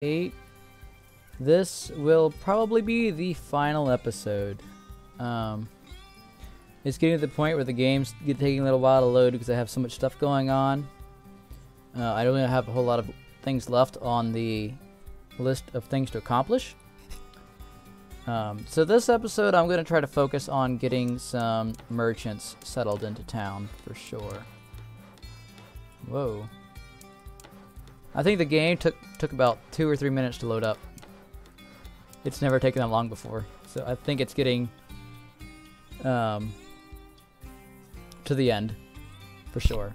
8. This will probably be the final episode. It's getting to the point where the game's taking a little while to load because I have so much stuff going on. I don't really have a whole lot of things left on the list of things to accomplish. So this episode I'm going to try to focus on getting some merchants settled into town for sure. Whoa. I think the game took about 2 or 3 minutes to load up. It's never taken that long before. So I think it's getting to the end for sure.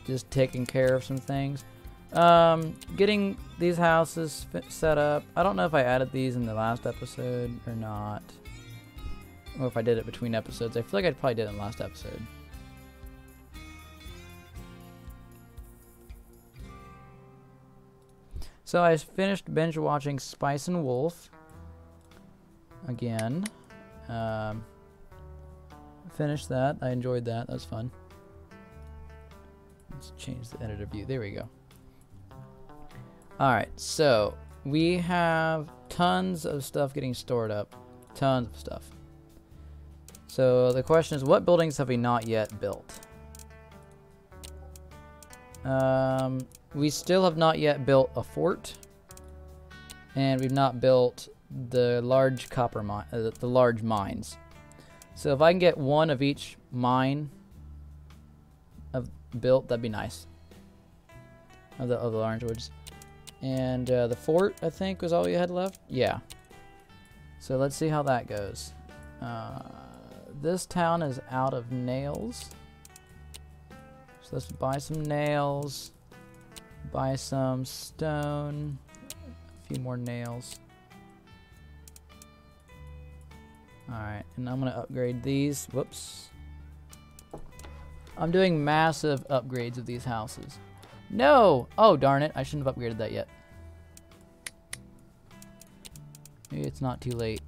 Just taking care of some things. Getting these houses set up. I don't know if I added these in the last episode or not. Or if I did it between episodes. I feel like I probably did it in the last episode. So I finished binge watching Spice and Wolf again. Finished that. I enjoyed that. That was fun. Let's change the editor view. There we go. Alright, so we have tons of stuff getting stored up. Tons of stuff. So the question is, what buildings have we not yet built? We still have not yet built a fort, and we've not built the large copper mine, the large mines. So if I can get one of each mine built, that'd be nice. Of the orange woods, and the fort I think was all we had left. Yeah. So let's see how that goes. This town is out of nails. So let's buy some nails, buy some stone, a few more nails. Alright, and I'm going to upgrade these. Whoops. I'm doing massive upgrades of these houses. No! Oh, darn it. I shouldn't have upgraded that yet. Maybe it's not too late.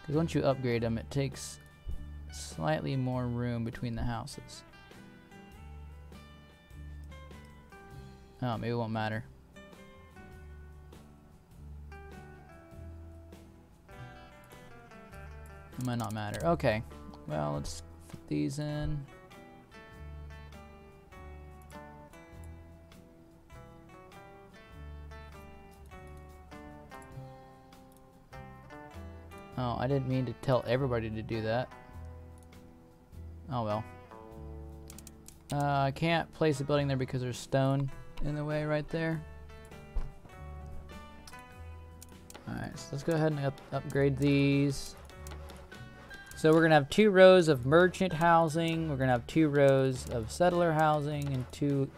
Because once you upgrade them, it takes slightly more room between the houses. Oh, maybe it won't matter. It might not matter. Okay. Well, let's put these in. Oh, I didn't mean to tell everybody to do that. Oh well. I can't place a building there because there's stone in the way right there. Alright, so let's go ahead and upgrade these. So we're going to have 2 rows of merchant housing, we're going to have 2 rows of settler housing, and 2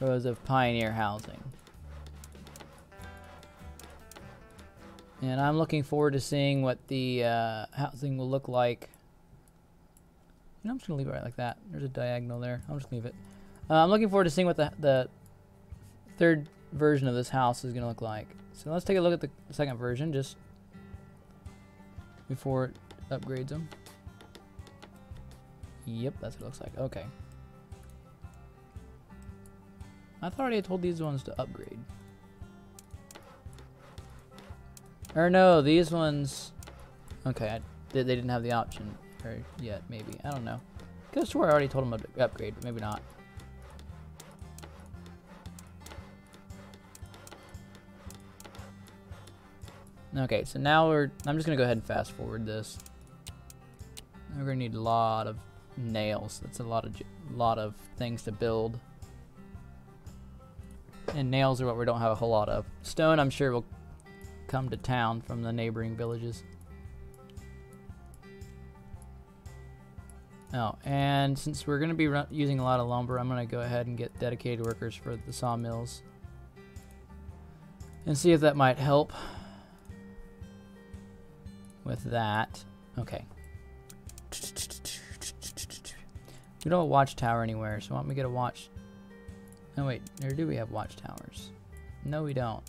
rows of pioneer housing. And I'm looking forward to seeing what the housing will look like. You know, I'm just going to leave it right like that. There's a diagonal there. I'll just leave it. I'm looking forward to seeing what the third version of this house is going to look like. So let's take a look at the second version just before it upgrades them. Yep, that's what it looks like. Okay. I thought I already told these ones to upgrade. Or no, these ones... Okay, they didn't have the option yet, maybe. I don't know. I could swear I already told them to upgrade, but maybe not. Okay, so now I'm just going to go ahead and fast forward this. We're going to need a lot of nails. That's a lot of things to build. And nails are what we don't have a whole lot of. Stone, I'm sure, will come to town from the neighboring villages. Oh, and since we're going to be using a lot of lumber, I'm going to go ahead and get dedicated workers for the sawmills. And see if that might help with that. Okay. We don't have a watchtower anywhere, so why don't we get a watch... Oh wait, or do we have watchtowers? No, we don't.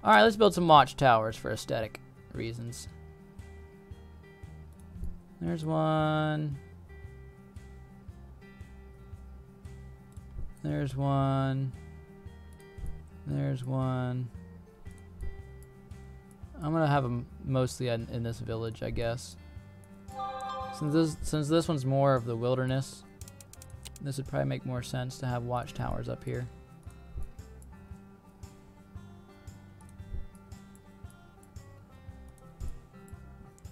Alright, let's build some watchtowers for aesthetic reasons. There's one. There's one. There's one. I'm gonna have them mostly in this village, I guess. Since this one's more of the wilderness, this would probably make more sense to have watchtowers up here.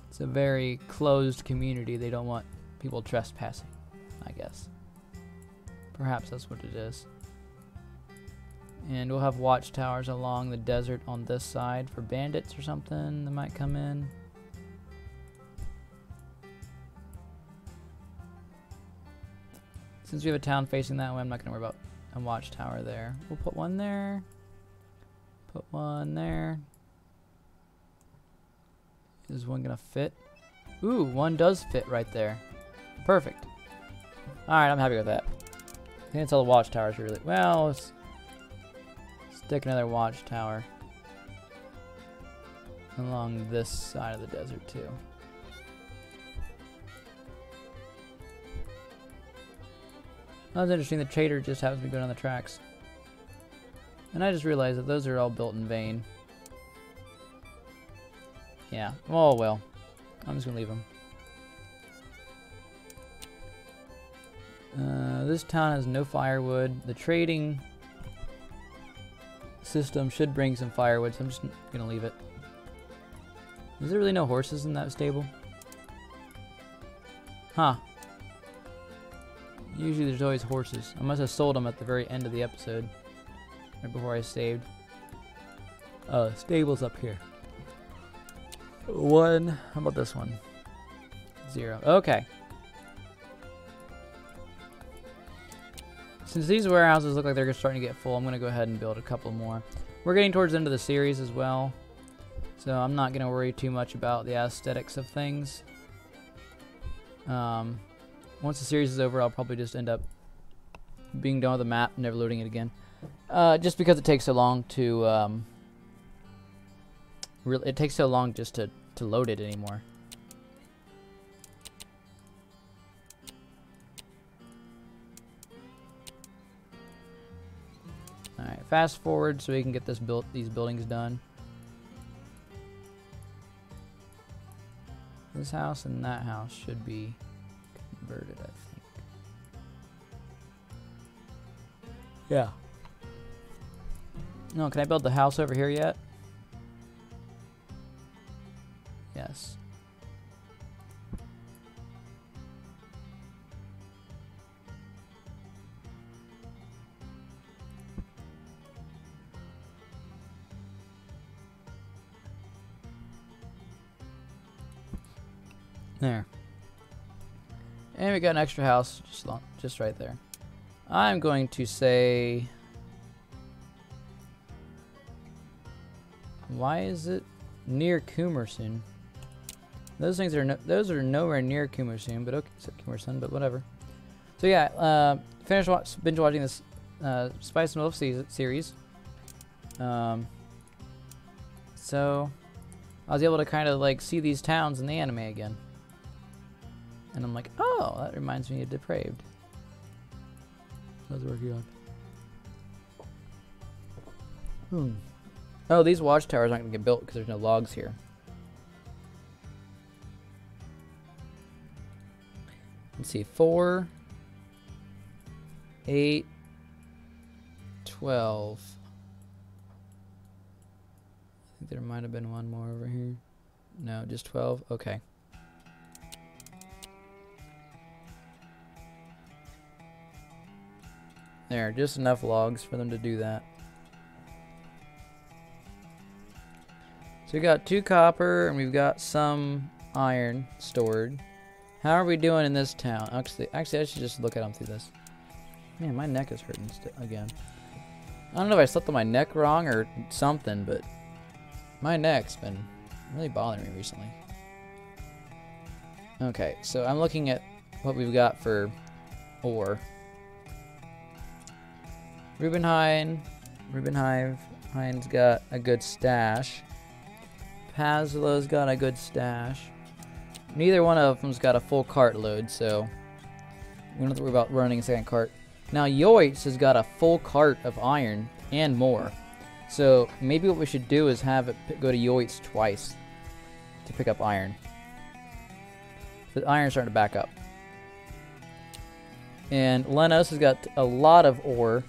It's a very closed community. They don't want people trespassing, I guess. Perhaps that's what it is. And we'll have watchtowers along the desert on this side for bandits or something that might come in. Since we have a town facing that way, I'm not going to worry about a watchtower there. We'll put one there. Put one there. Is one going to fit? Ooh, one does fit right there. Perfect. Alright, I'm happy with that. I think it's all the watchtowers really. Well, let's stick another watchtower along this side of the desert too. That was interesting. The trader just happens to be going on the tracks. And I just realized that those are all built in vain. Yeah. Oh, well. I'm just going to leave them. This town has no firewood. The trading system should bring some firewood, so I'm just going to leave it. Is there really no horses in that stable? Huh. Usually there's always horses. I must have sold them at the very end of the episode. Right before I saved. Stable's up here. 1. How about this one? 0. Okay. Since these warehouses look like they're starting to get full, I'm going to go ahead and build a couple more. We're getting towards the end of the series as well. So I'm not going to worry too much about the aesthetics of things. Once the series is over, I'll probably just end up being done with the map and never loading it again. Just because it takes so long to it takes so long just to load it anymore. All right, fast forward so we can get these buildings done. This house and that house should be converted, I think. Yeah. No, can I build the house over here yet? Yes. There. And we got an extra house just right there. I'm going to say, why is it near Kumersun? Those things are nowhere near Kumersun, but okay, Kumersun, but whatever. So yeah, finished binge watching this Spice and Wolf series. So I was able to kind of like see these towns in the anime again. And I'm like, oh, that reminds me of Depraved. I was working on. Oh, these watchtowers aren't going to get built because there's no logs here. Let's see, 4, 8, 12. I think there might have been one more over here. No, just 12. Okay. There, just enough logs for them to do that. So we got 2 copper and we've got some iron stored. How are we doing in this town? Actually, I should just look at them through this. Man, my neck is hurting again. I don't know if I slept on my neck wrong or something, but my neck's been really bothering me recently. Okay, so I'm looking at what we've got for ore. Rubenhine's got a good stash. Pazlo's got a good stash. Neither one of them's got a full cart load, so we don't have to worry about running a second cart. Now Yoitz has got a full cart of iron and more. So maybe what we should do is have it go to Yoitz twice to pick up iron. The iron's starting to back up. And Lenos has got a lot of ore.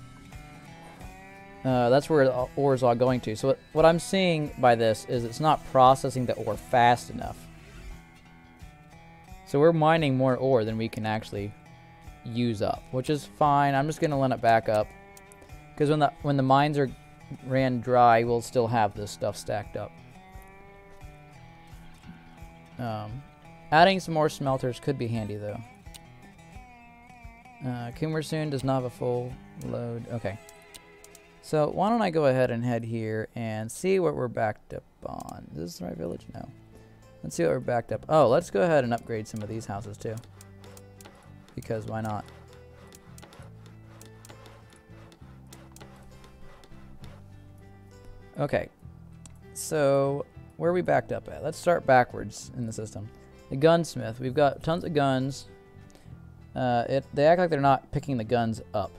That's where the ore is all going to. So what I'm seeing by this is it's not processing the ore fast enough. So we're mining more ore than we can actually use up, which is fine. I'm just going to let it back up. Because when the mines ran dry, we'll still have this stuff stacked up. Adding some more smelters could be handy, though. Kummersoon does not have a full load. Okay. So why don't I go ahead and head here and see what we're backed up on. Is this the right village? No. Let's see what we're backed up. Oh, let's go ahead and upgrade some of these houses, too. Because why not? Okay. So where are we backed up at? Let's start backwards in the system. The gunsmith. We've got tons of guns. They act like they're not picking the guns up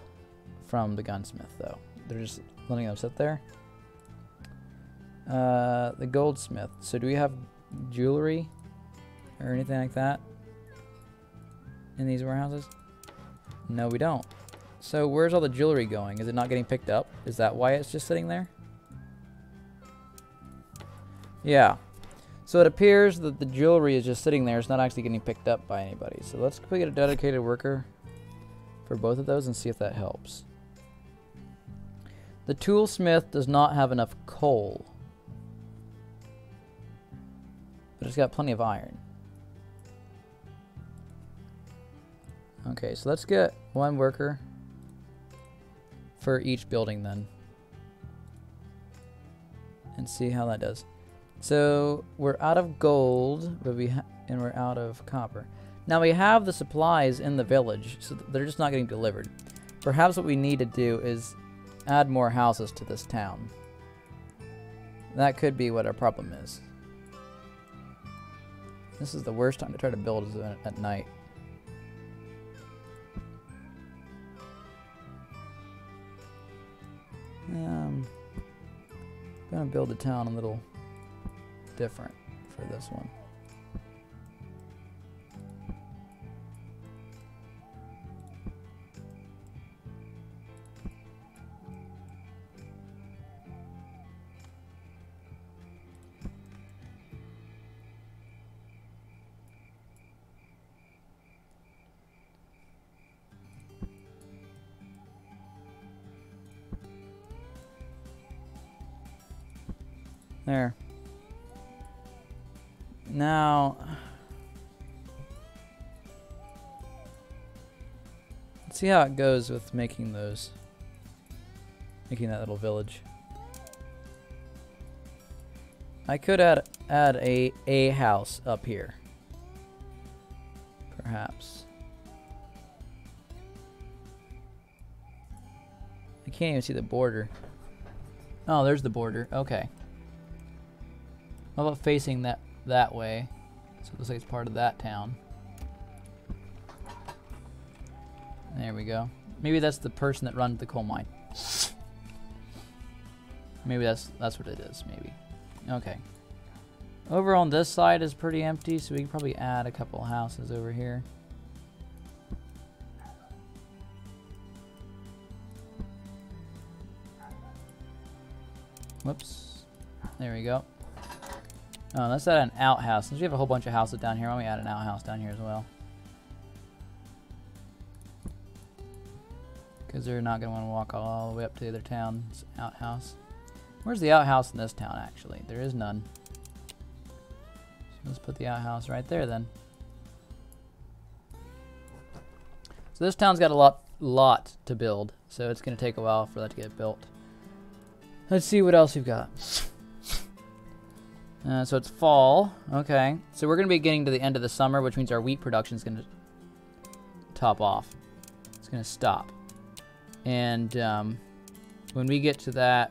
from the gunsmith, though. They're just letting them sit there. The goldsmith. So do we have jewelry or anything like that in these warehouses? No, we don't. So where's all the jewelry going? Is it not getting picked up? Is that why it's just sitting there? Yeah. So it appears that the jewelry is just sitting there. It's not actually getting picked up by anybody. So let's get a dedicated worker for both of those and see if that helps. The toolsmith does not have enough coal. But it's got plenty of iron. Okay, so let's get one worker for each building then. And see how that does. So we're out of gold, but and we're out of copper. Now we have the supplies in the village, so they're just not getting delivered. Perhaps what we need to do is add more houses to this town. That could be what our problem is. This is the worst time to try to build is at night. I'm gonna build the town a little different for this one. There. Now, let's see how it goes with making that little village. I could add a house up here, perhaps. I can't even see the border. Oh, there's the border. Okay. How about facing that way? So it looks like it's part of that town. There we go. Maybe that's the person that runs the coal mine. Maybe that's what it is, maybe. Okay. Over on this side is pretty empty, so we can probably add a couple houses over here. Whoops. There we go. Oh, let's add an outhouse. Since we have a whole bunch of houses down here, why don't we add an outhouse down here as well? Because they're not going to want to walk all the way up to the other town's outhouse. Where's the outhouse in this town, actually? There is none. So let's put the outhouse right there, then. So this town's got a lot to build, so it's going to take a while for that to get built. Let's see what else we've got. So it's fall. Okay. So we're going to be getting to the end of the summer, which means our wheat production is going to top off. It's going to stop. And when we get to the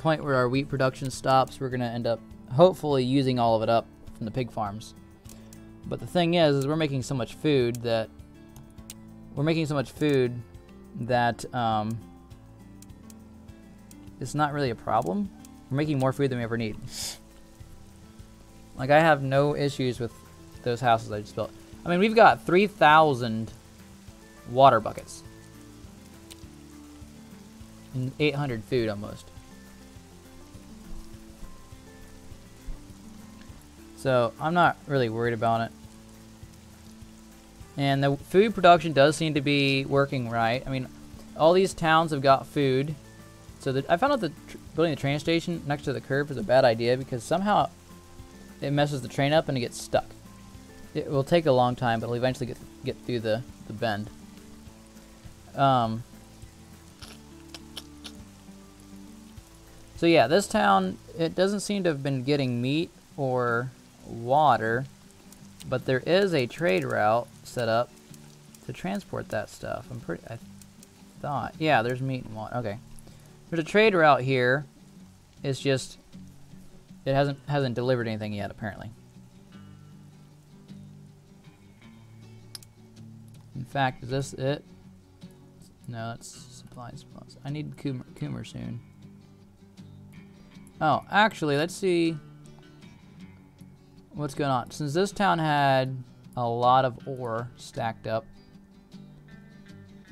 point where our wheat production stops, we're going to end up hopefully using all of it up from the pig farms. But the thing is we're making so much food that that it's not really a problem. We're making more food than we ever need. Like, I have no issues with those houses I just built. I mean, we've got 3,000 water buckets. And 800 food almost. So, I'm not really worried about it. And the food production does seem to be working right. I mean, all these towns have got food. So I found out that building the train station next to the curb is a bad idea because somehow it messes the train up and it gets stuck. It will take a long time, but it'll eventually get through the bend. So yeah, this town, it doesn't seem to have been getting meat or water, but there is a trade route set up to transport that stuff. I thought, yeah, there's meat and water. Okay, there's a trade route here. It's just it hasn't delivered anything yet, apparently. In fact, is this it? No, that's supplies plus. I need Coomer soon. Oh, actually, let's see what's going on. Since this town had a lot of ore stacked up.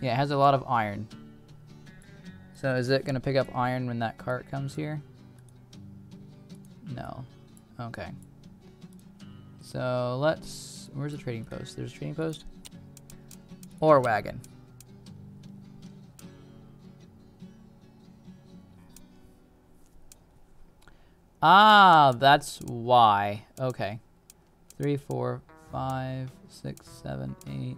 Yeah, it has a lot of iron. So is it going to pick up iron when that cart comes here? No. Okay. So let's... Where's the trading post? There's a trading post? Ore wagon. Ah, that's why. Okay. 3, 4, 5, 6, 7, 8.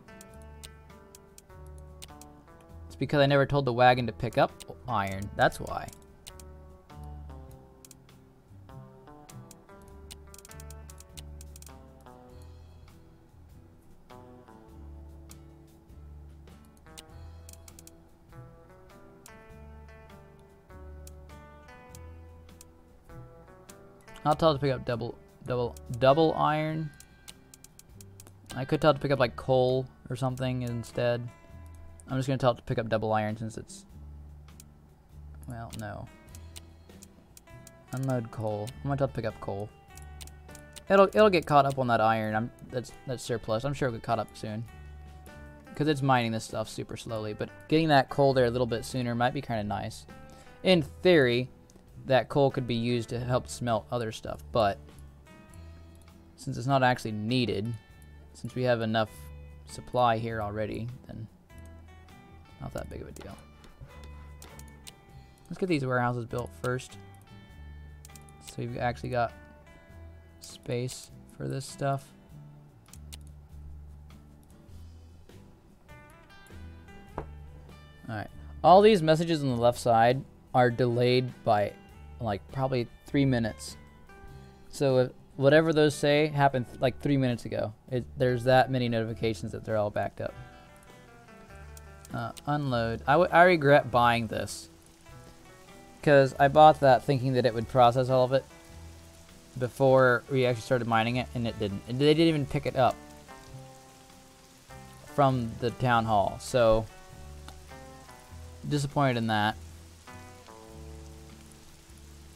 It's because I never told the wagon to pick up iron. That's why. I'll tell it to pick up double iron. I could tell it to pick up like coal or something instead. I'm just gonna tell it to pick up double iron since it's... Well, no. Unload coal. I'm gonna tell it to pick up coal. It'll get caught up on that iron. That's surplus. I'm sure it'll get caught up soon. Because it's mining this stuff super slowly. But getting that coal there a little bit sooner might be kind of nice. In theory, that coal could be used to help smelt other stuff, but since it's not actually needed, since we have enough supply here already, then not that big of a deal. Let's get these warehouses built first, so we've actually got space for this stuff. Alright, all these messages on the left side are delayed by like probably 3 minutes. So if whatever those say happened like 3 minutes ago. There's that many notifications that they're all backed up. Unload. I regret buying this because I bought that thinking that it would process all of it before we actually started mining it, and it didn't. And they didn't even pick it up from the town hall. So disappointed in that.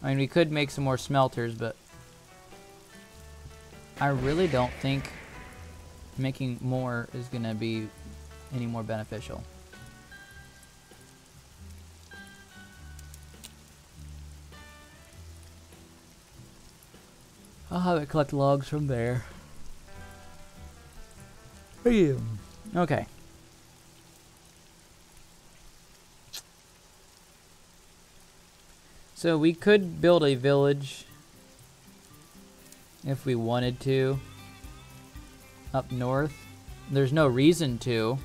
I mean, we could make some more smelters, but I really don't think making more is going to be any more beneficial. I'll have it collect logs from there. Okay. So we could build a village if we wanted to up north. There's no reason to.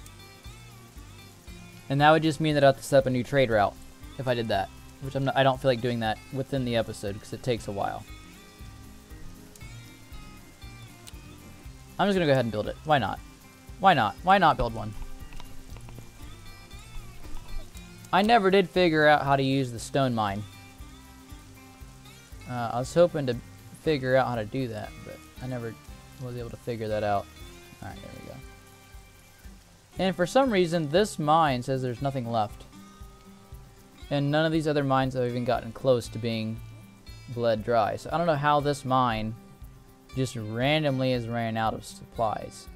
And that would just mean that I have to set up a new trade route if I did that. Which I don't feel like doing that within the episode because it takes a while. I'm just going to go ahead and build it. Why not? Why not? Why not build one? I never did figure out how to use the stone mine. I was hoping to figure out how to do that, but I never was able to figure that out. Alright, there we go. And for some reason, this mine says there's nothing left. And none of these other mines have even gotten close to being bled dry. So I don't know how this mine just randomly is ran out of supplies.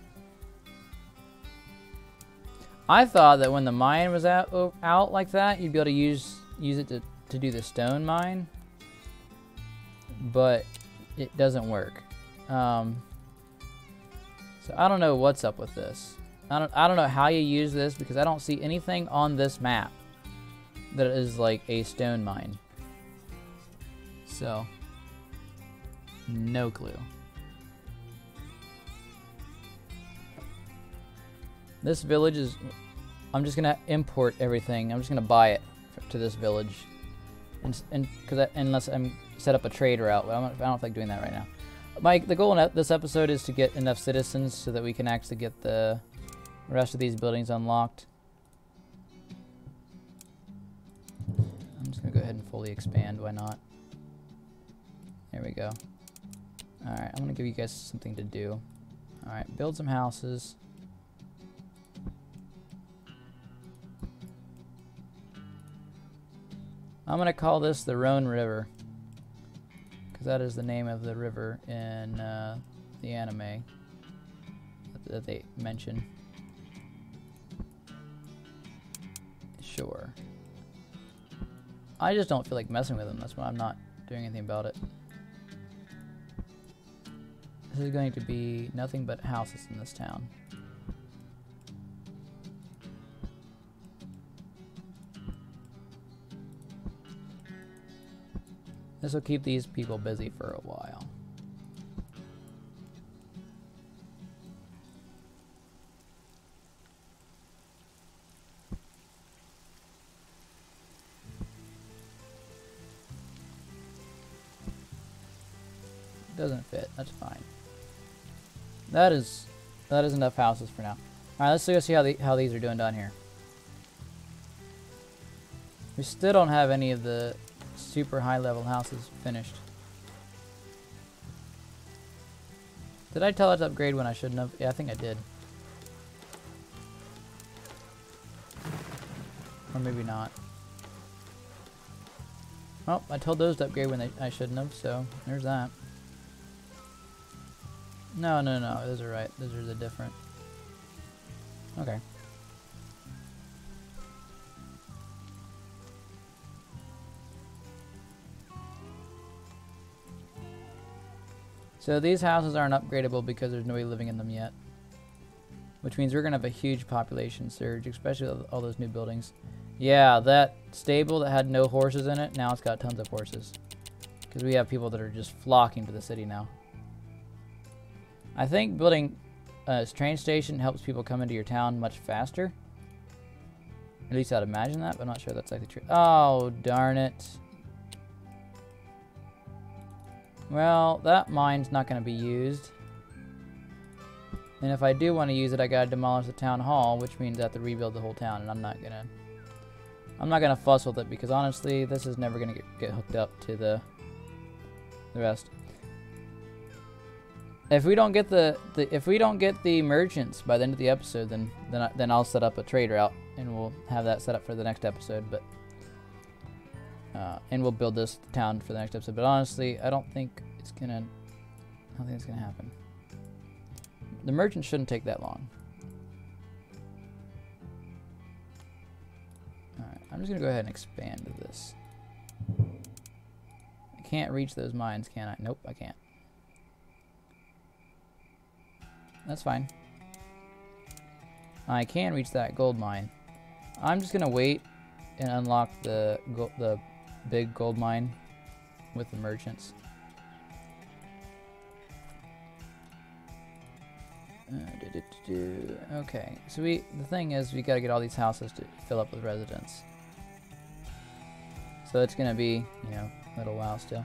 I thought that when the mine was out like that, you'd be able to use it to do the stone mine. But it doesn't work. So I don't know what's up with this. I don't know how you use this because I don't see anything on this map that is like a stone mine. So no clue. This village is... I'm just gonna import everything. I'm just gonna buy it to this village, unless I'm set up a trade route. But I don't feel like doing that right now. The goal in this episode is to get enough citizens so that we can actually get the rest of these buildings unlocked. I'm just gonna go ahead and fully expand. Why not? There we go. All right, I'm gonna give you guys something to do. All right, build some houses. I'm going to call this the Rhone River, because that is the name of the river in the anime that they mention. Sure. I just don't feel like messing with them. That's why I'm not doing anything about it. This is going to be nothing but houses in this town. This will keep these people busy for a while. Doesn't fit. That's fine. That is enough houses for now. All right, let's go see how these are doing down here. We still don't have any of the super high level houses finished. Did I tell it to upgrade when I shouldn't have? Yeah, I think I did. Or maybe not. Oh, I told those to upgrade when I shouldn't have, so there's that. No, those are right. Those are the different. Okay. So these houses aren't upgradable because there's nobody living in them yet. Which means we're going to have a huge population surge, especially with all those new buildings. Yeah, that stable that had no horses in it, now it's got tons of horses. Because we have people that are just flocking to the city now. I think building a train station helps people come into your town much faster. At least I'd imagine that, but I'm not sure that's like the truth. Oh, darn it. Well, that mine's not going to be used. And if I do want to use it, I got to demolish the town hall, which means I have to rebuild the whole town, and I'm not gonna fuss with it because honestly, this is never gonna get hooked up to the rest. If we don't get the merchants by the end of the episode, then I'll set up a trade route and we'll have that set up for the next episode. But and we'll build this town for the next episode. But honestly, I don't think it's gonna happen. The merchants shouldn't take that long. Alright, I'm just gonna go ahead and expand this. I can't reach those mines, can I? Nope, I can't. That's fine. I can reach that gold mine. I'm just gonna wait and unlock the big gold mine with the merchants. Okay, so the thing is, we gotta get all these houses to fill up with residents. So it's gonna be, you know, a little while still.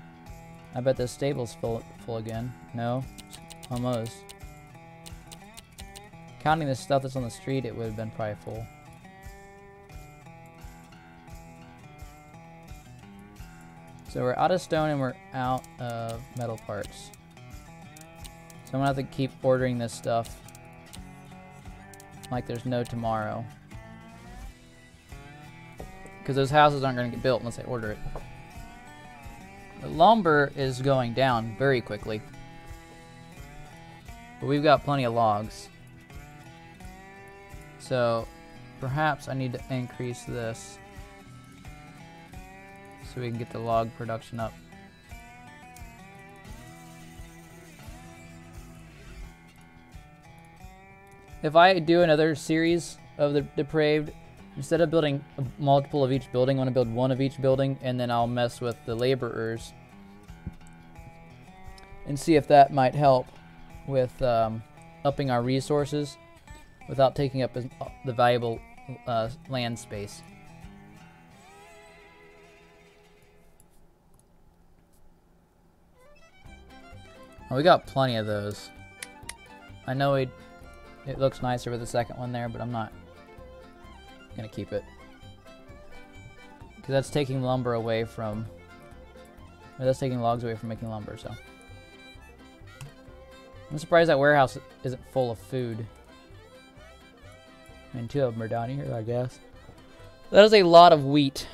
I bet the stable's full again. No, almost. Counting the stuff that's on the street, it would have been probably full. So we're out of stone and we're out of metal parts. So I'm gonna have to keep ordering this stuff. like there's no tomorrow. Because those houses aren't going to get built unless I order it. The lumber is going down very quickly. But we've got plenty of logs. So perhaps I need to increase this so we can get the log production up. If I do another series of the Depraved, instead of building a multiple of each building, I want to build one of each building, and then I'll mess with the laborers and see if that might help with upping our resources without taking up the valuable land space. Oh, we got plenty of those. I know it looks nicer with the second one there, but I'm not gonna keep it because that's taking lumber away from, or that's taking logs away from making lumber. So I'm surprised that warehouse isn't full of food. I mean, 2 of them are down here, I guess. That is a lot of wheat.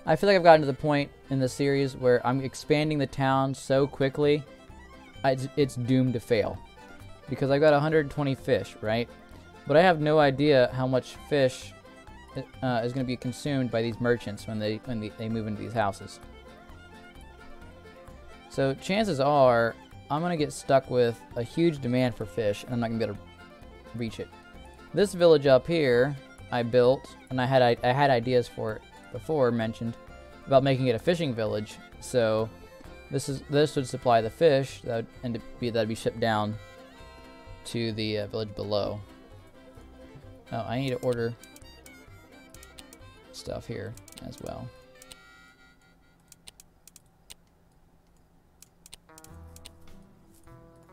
I feel like I've gotten to the point in the series where I'm expanding the town so quickly, it's doomed to fail. Because I've got 120 fish, right? But I have no idea how much fish is going to be consumed by these merchants when they move into these houses. So chances are I'm going to get stuck with a huge demand for fish, and I'm not going to be able to reach it. This village up here I built, and I had ideas for it before mentioned about making it a fishing village. So this would supply the fish that'd be shipped down to the village below. Oh, I need to order stuff here as well.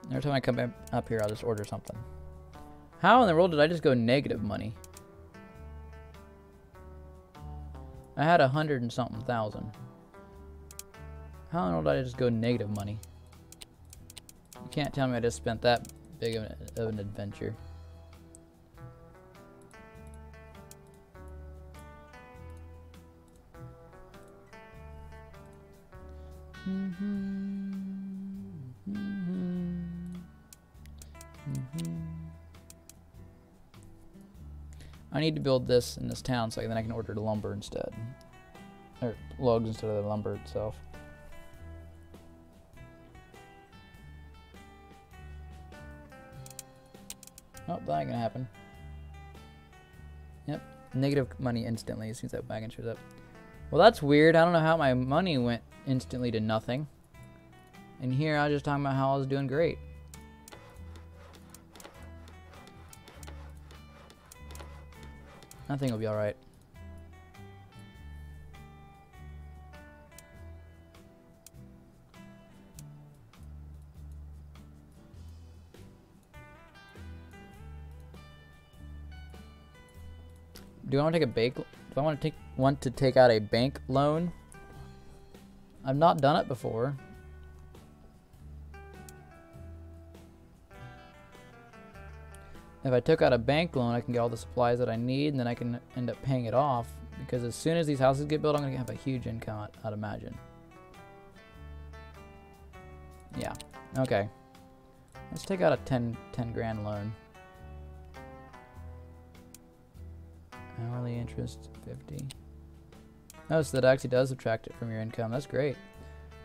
Every time I come up here, I'll just order something. How in the world did I just go negative money? I had 100 and something thousand. How in the world did I just go negative money? You can't tell me I just spent that big of an adventure. I need to build this in this town so then I can order the lumber instead. Or logs instead of the lumber itself. Oh, that ain't gonna happen. Yep, negative money instantly as soon as that wagon shows up. Well, that's weird. I don't know how my money went instantly to nothing. And here I was just talking about how I was doing great. I think it'll be alright. Do I want to take a bank? Do I want to take out a bank loan? I've not done it before. If I took out a bank loan, I can get all the supplies that I need, and then I can end up paying it off. Because as soon as these houses get built, I'm going to have a huge income, I'd imagine. Yeah. Okay. Let's take out a 10 grand loan. Hourly interest, 50. Notice that actually does subtract it from your income. That's great.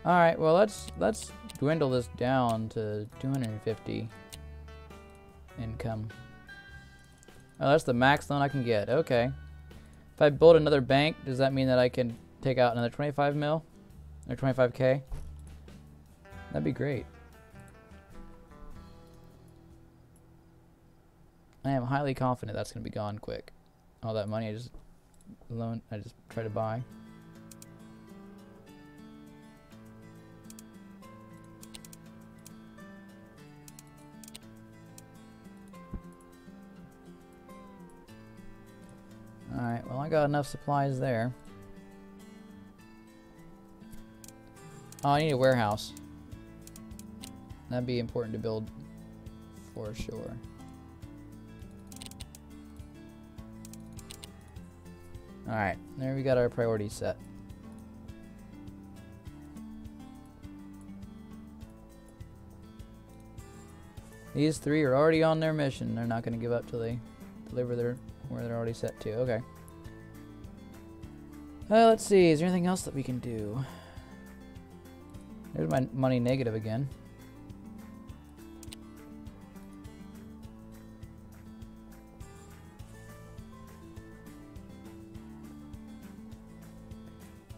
Alright, well, let's dwindle this down to 250 income. Oh, that's the max loan I can get. Okay. If I build another bank, does that mean that I can take out another 25 mil? Or 25K? That'd be great. I am highly confident that's going to be gone quick. All that money I just try to buy. Alright, well I got enough supplies there. Oh, I need a warehouse. That'd be important to build for sure. Alright, there we got our priorities set. These three are already on their mission. They're not going to give up till they deliver where they're already set to. Okay. Let's see. Is there anything else that we can do? There's my money negative again.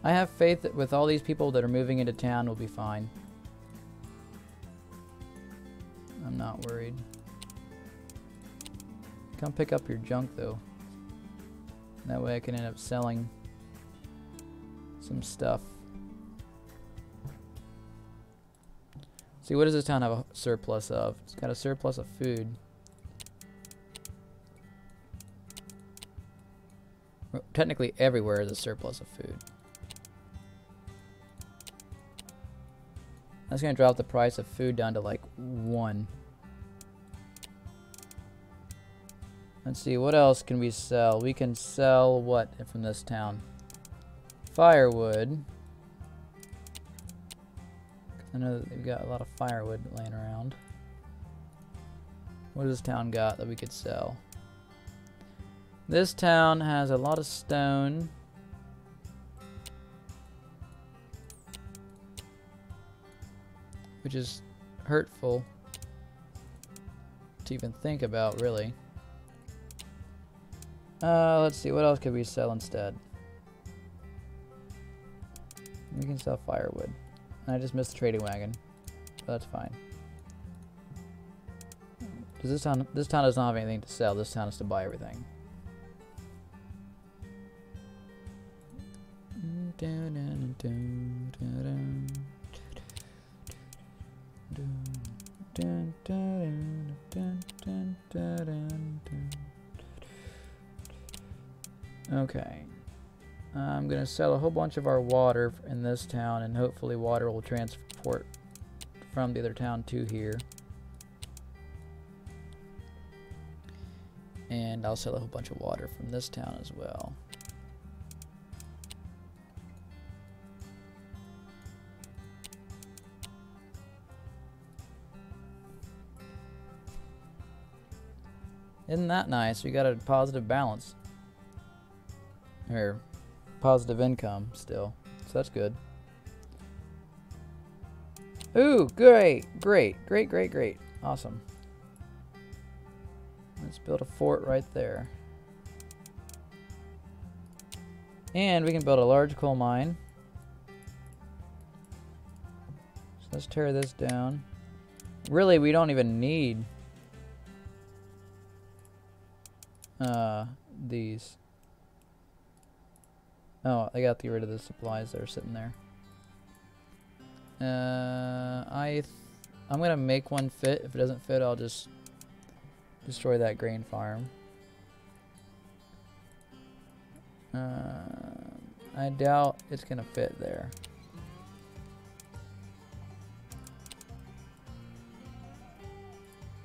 I have faith that with all these people that are moving into town, we'll be fine. I'm not worried. Come pick up your junk, though. That way I can end up selling some stuff. See, what does this town have a surplus of? It's got a surplus of food. Well, technically, everywhere is a surplus of food. That's going to drop the price of food down to like 1. Let's see, what else can we sell? We can sell what from this town? Firewood. I know that they've got a lot of firewood laying around. What does this town got that we could sell? This town has a lot of stone. Which is hurtful to even think about, really. Let's see, what else could we sell instead? We can sell firewood. I just missed the trading wagon, but that's fine. Does this town does not have anything to sell. This town has to buy everything. Okay. I'm going to sell a whole bunch of our water in this town, and hopefully water will transport from the other town to here. And I'll sell a whole bunch of water from this town as well. Isn't that nice? We got a positive balance. Or positive income still. So that's good. Ooh, great. Awesome. Let's build a fort right there. And we can build a large coal mine. So let's tear this down. Really, we don't even need these. Oh, I got to get rid of the supplies that are sitting there. I'm gonna make one fit. If it doesn't fit, I'll just destroy that grain farm. I doubt it's gonna fit there.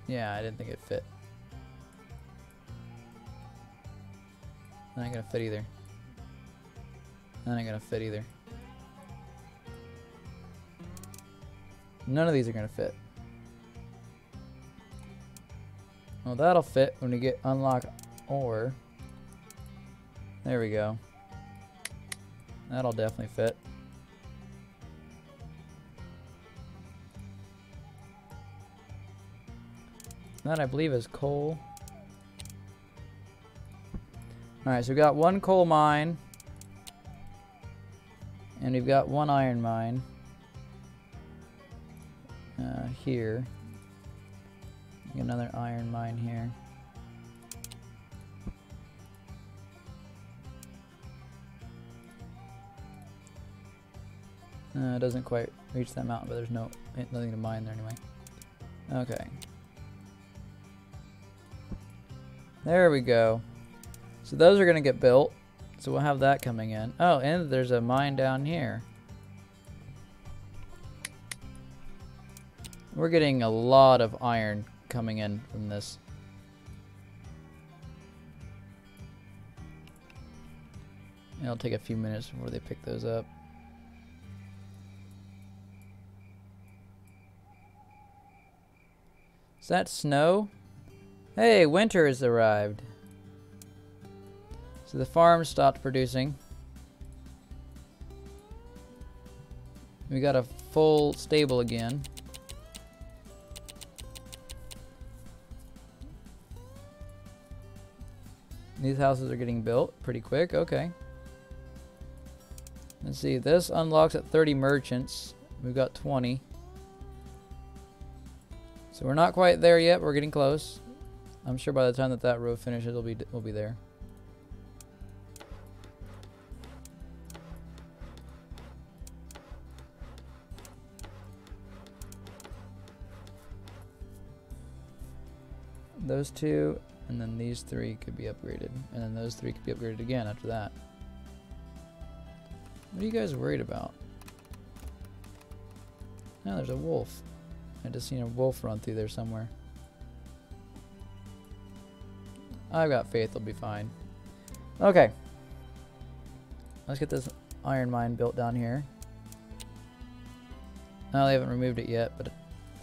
Yeah, I didn't think it fit. Not gonna fit either. That ain't gonna fit either. None of these are gonna fit. Well, that'll fit when we get unlock ore. There we go. That'll definitely fit. That I believe is coal. Alright, so we got one coal mine. And we've got one iron mine. Here. Another iron mine here. It doesn't quite reach that mountain, but there's nothing to mine there anyway. Okay. There we go. So those are going to get built. So we'll have that coming in. Oh, and there's a mine down here. We're getting a lot of iron coming in from this. It'll take a few minutes before they pick those up. Is that snow? Hey, winter has arrived. So the farm stopped producing. We got a full stable again. These houses are getting built pretty quick. Okay. Let's see. This unlocks at 30 merchants. We've got 20. So we're not quite there yet. We're getting close. I'm sure by the time that row finishes, we'll be there. Those two, and then these three could be upgraded. And then those three could be upgraded again after that. What are you guys worried about? Oh, there's a wolf. I just seen a wolf run through there somewhere. I've got faith it'll be fine. Okay. Let's get this iron mine built down here. No, they haven't removed it yet, but I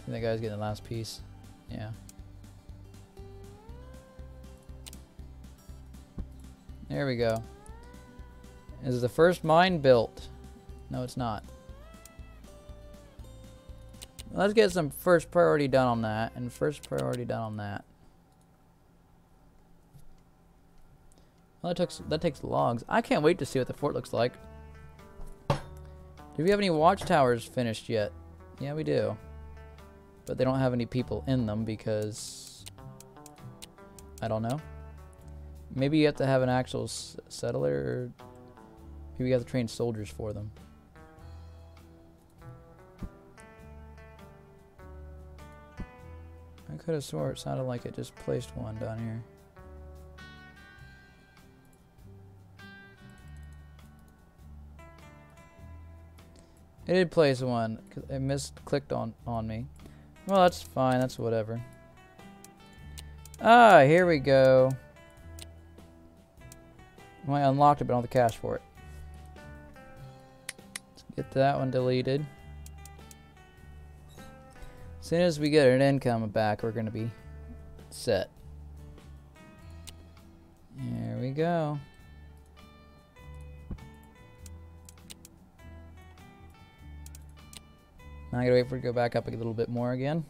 think that guy's getting the last piece. Yeah. There we go. Is the first mine built? No, it's not. Let's get some first priority done on that, and first priority done on that. Well, that takes logs. I can't wait to see what the fort looks like. Do we have any watchtowers finished yet? Yeah, we do. But they don't have any people in them because... I don't know. Maybe you have to have an actual settler, or maybe you have to train soldiers for them. I could have swore it sounded like it just placed one down here. It did place one, because it misclicked on me. Well, that's fine, that's whatever. Ah, here we go. Well, I unlocked it, but I don't have the cash for it. Let's get that one deleted. As soon as we get an income back, we're going to be set. There we go. Now I gotta wait for it to go back up a little bit more again.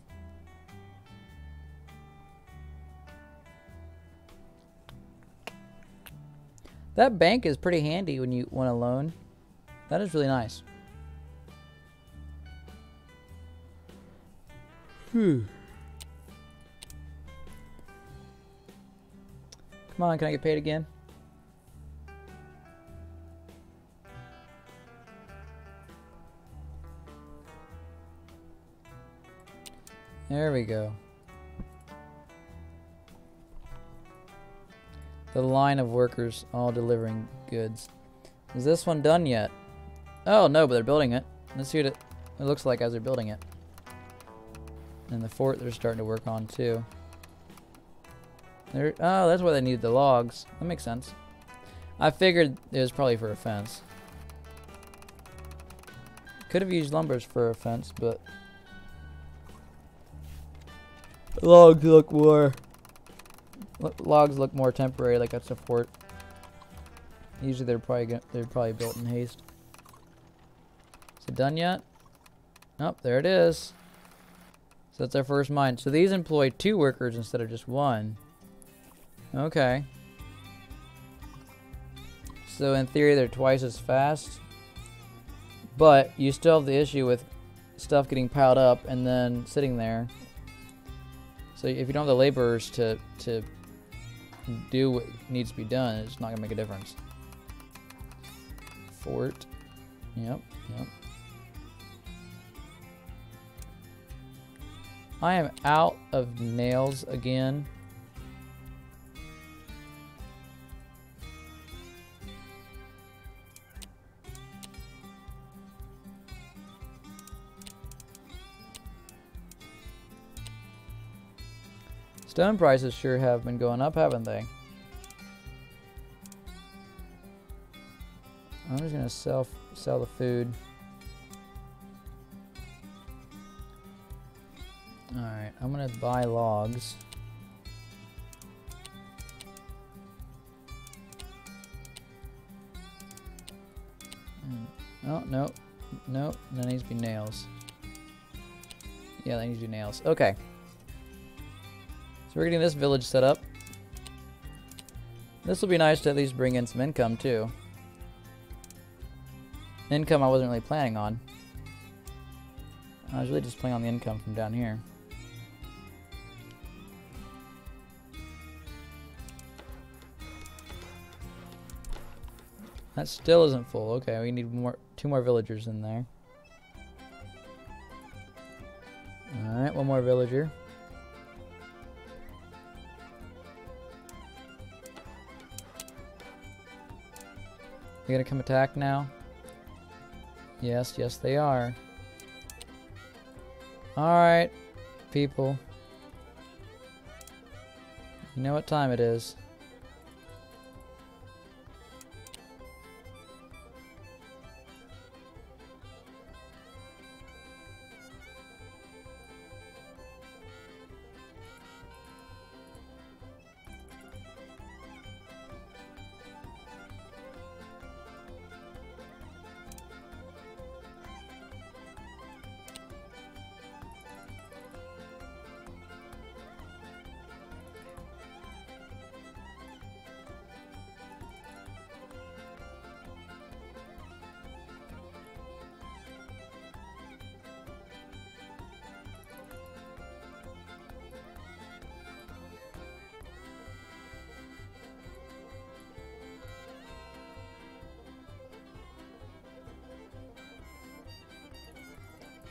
That bank is pretty handy when you want a loan. That is really nice. Come on, can I get paid again? There we go. The line of workers all delivering goods. Is this one done yet? Oh no, but they're building it. Let's see what it looks like as they're building it. And the fort they're starting to work on too. Oh, that's why they needed the logs. That makes sense. I figured it was probably for a fence. Could have used lumbers for a fence, but logs look more temporary, like that's a fort. Usually they're probably built in haste. Is it done yet? Nope, there it is. So that's our first mine. So these employ 2 workers instead of just 1. Okay. So in theory they're twice as fast. But you still have the issue with stuff getting piled up and then sitting there. So if you don't have the laborers to do what needs to be done, it's not going to make a difference. Fort. Yep. I am out of nails again. Stone prices sure have been going up, haven't they? I'm just gonna sell the food. Alright, I'm gonna buy logs. Oh, no. No, that needs to be nails. Yeah, that needs to be nails. Okay. So we're getting this village set up. This will be nice to at least bring in some income, too. Income I wasn't really planning on. I was really just planning on the income from down here. That still isn't full. Okay, we need two more villagers in there. Alright, one more villager. They gonna come attack now? Yes, yes they are. Alright, people. You know what time it is.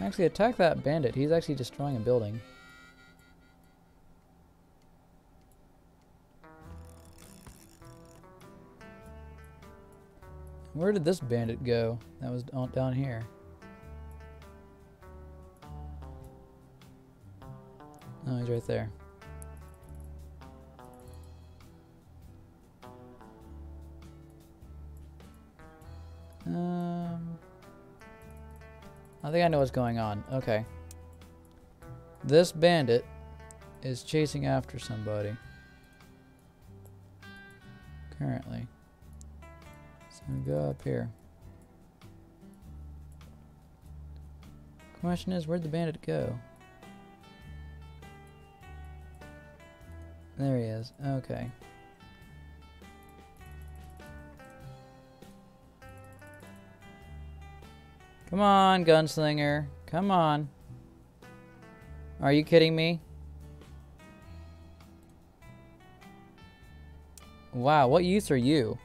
Actually, attack that bandit. He's actually destroying a building. Where did this bandit go? That was down here. Oh, he's right there. I think I know what's going on. Okay. This bandit is chasing after somebody. Currently. So go up here. Question is, where'd the bandit go? There he is. Okay. Come on, gunslinger. Come on. Are you kidding me? Wow, what use are you?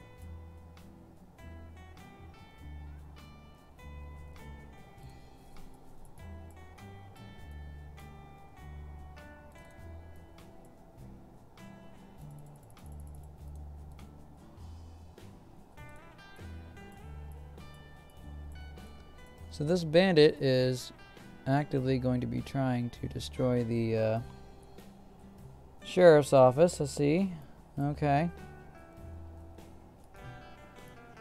So this bandit is actively going to be trying to destroy the sheriff's office, I see. Okay.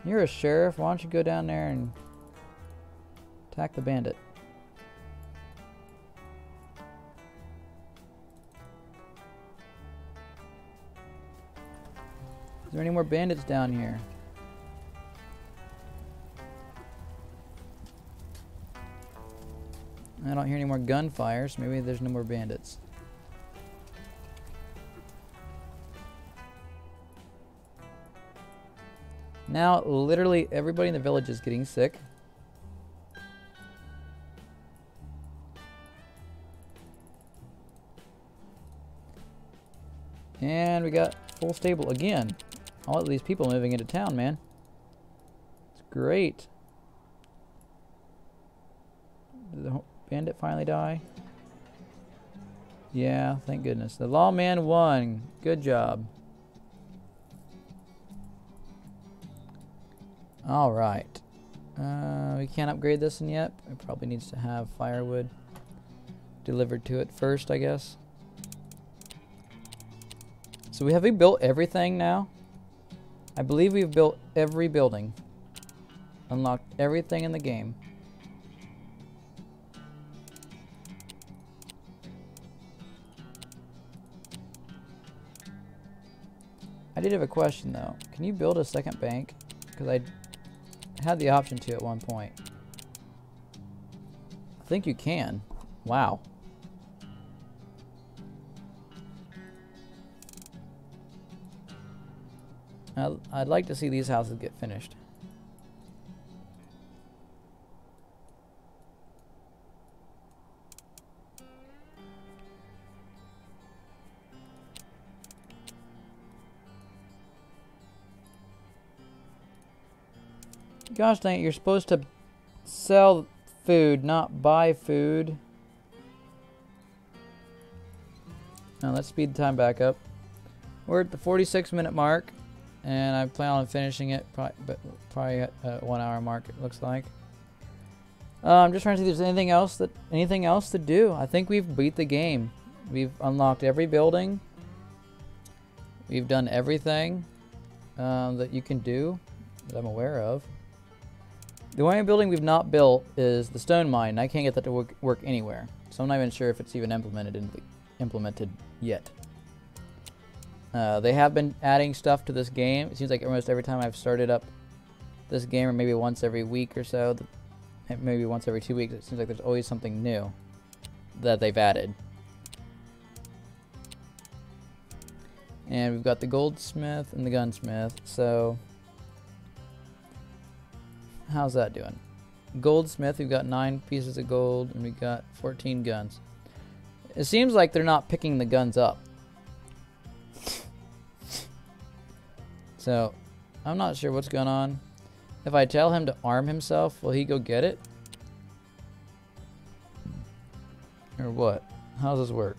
You're a sheriff, why don't you go down there and attack the bandit? Is there any more bandits down here? I don't hear any more gunfire, so maybe there's no more bandits. Now, literally everybody in the village is getting sick. And we got full stable again. All of these people moving into town, man. It's great. Did the bandit finally die? Yeah, thank goodness. The lawman won. Good job. Alright. We can't upgrade this one yet. It probably needs to have firewood delivered to it first, I guess. So have we built everything now? I believe we've built every building. Unlocked everything in the game. I did have a question though. Can you build a second bank? Because I had the option to at one point. I think you can. Wow. I'd like to see these houses get finished. Gosh dang it, you're supposed to sell food, not buy food. Now let's speed the time back up. We're at the 46-minute mark, and I plan on finishing it probably at 1 hour mark, it looks like. I'm just trying to see if there's anything else to do. I think we've beat the game. We've unlocked every building. We've done everything that you can do that I'm aware of. The only building we've not built is the stone mine, and I can't get that to work anywhere. So I'm not even sure if it's even implemented yet. They have been adding stuff to this game. It seems like almost every time I've started up this game, or maybe once every week or so, maybe once every 2 weeks, it seems like there's always something new that they've added. And we've got the goldsmith and the gunsmith, so how's that doing? Goldsmith, we've got 9 pieces of gold, and we've got 14 guns. It seems like they're not picking the guns up. So, I'm not sure what's going on. If I tell him to arm himself, will he go get it? Or what? How does this work?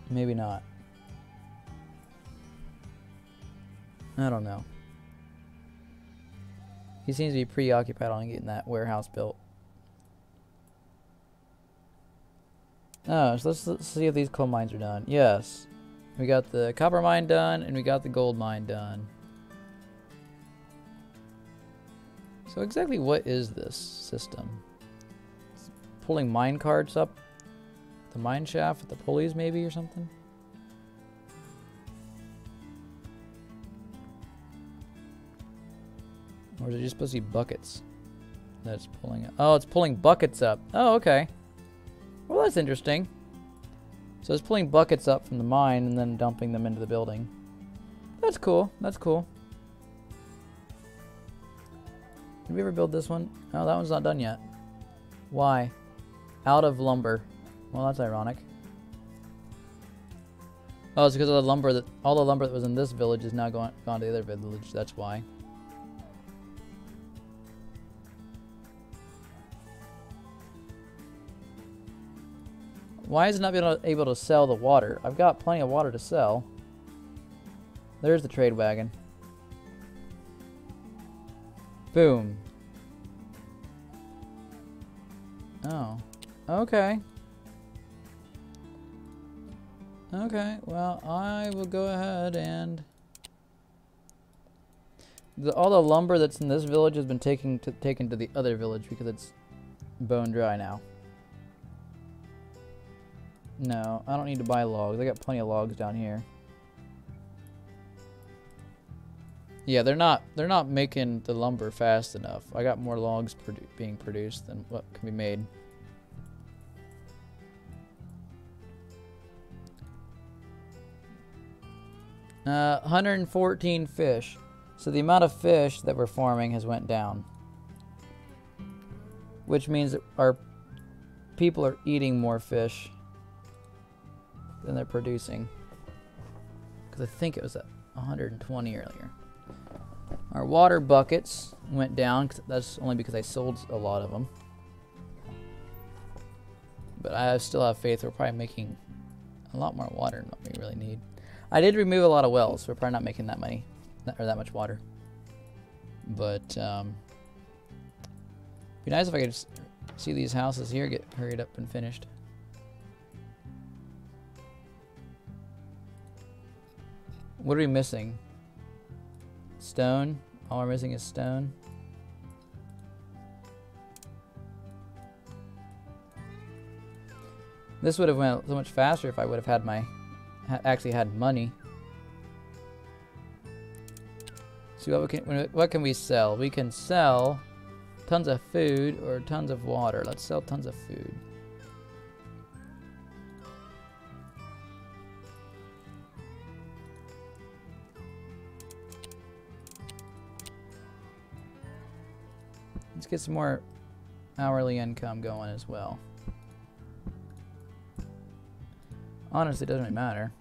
Maybe not. I don't know. He seems to be preoccupied on getting that warehouse built. Oh, so let's see if these coal mines are done. Yes. We got the copper mine done, and we got the gold mine done. So exactly what is this system? It's pulling mine carts up the mine shaft with the pulleys maybe or something? Or is it just supposed to be buckets that's pulling up? Oh, it's pulling buckets up. Oh, okay. Well, that's interesting. So it's pulling buckets up from the mine and then dumping them into the building. That's cool. That's cool. Did we ever build this one? Oh, that one's not done yet. Why? Out of lumber. Well, that's ironic. Oh, it's because of the lumber that all the lumber that was in this village is now gone to the other village. That's why. Why is it not being able to sell the water? I've got plenty of water to sell. There's the trade wagon. Boom. Oh. Okay. Okay, well, I will go ahead and... all the lumber that's in this village has been taken to the other village because it's bone dry now. No, I don't need to buy logs. I got plenty of logs down here. Yeah, they're not making the lumber fast enough. I got more logs being produced than what can be made. Uh, 114 fish. So the amount of fish that we're farming has went down. Which means that our people are eating more fish than they're producing. Because I think it was at 120 earlier. Our water buckets went down. That's only because I sold a lot of them. But I still have faith we're probably making a lot more water than what we really need. I did remove a lot of wells, so we're probably not making that money or that much water. But Be nice if I could see these houses here get hurried up and finished. What are we missing? Stone. All we're missing is stone. This would have went so much faster if I would have had my actually had money. See what can we sell? We can sell tons of food or tons of water. Let's sell tons of food. Let's get some more hourly income going as well. Honestly, it doesn't really matter.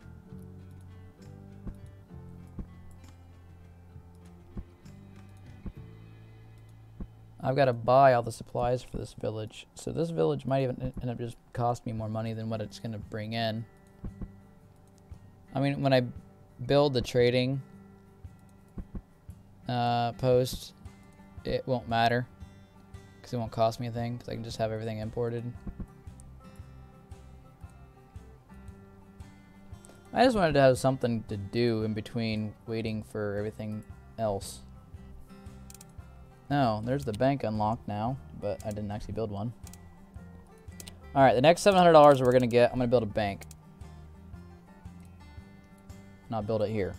I've got to buy all the supplies for this village. So this village might even end up just cost me more money than what it's going to bring in. I mean, when I build the trading post, it won't matter. Because it won't cost me a thing. Because I can just have everything imported. I just wanted to have something to do in between waiting for everything else. Oh, there's the bank unlocked now, but I didn't actually build one. Alright, the next $700 we're going to get, I'm going to build a bank. And I'll build it here.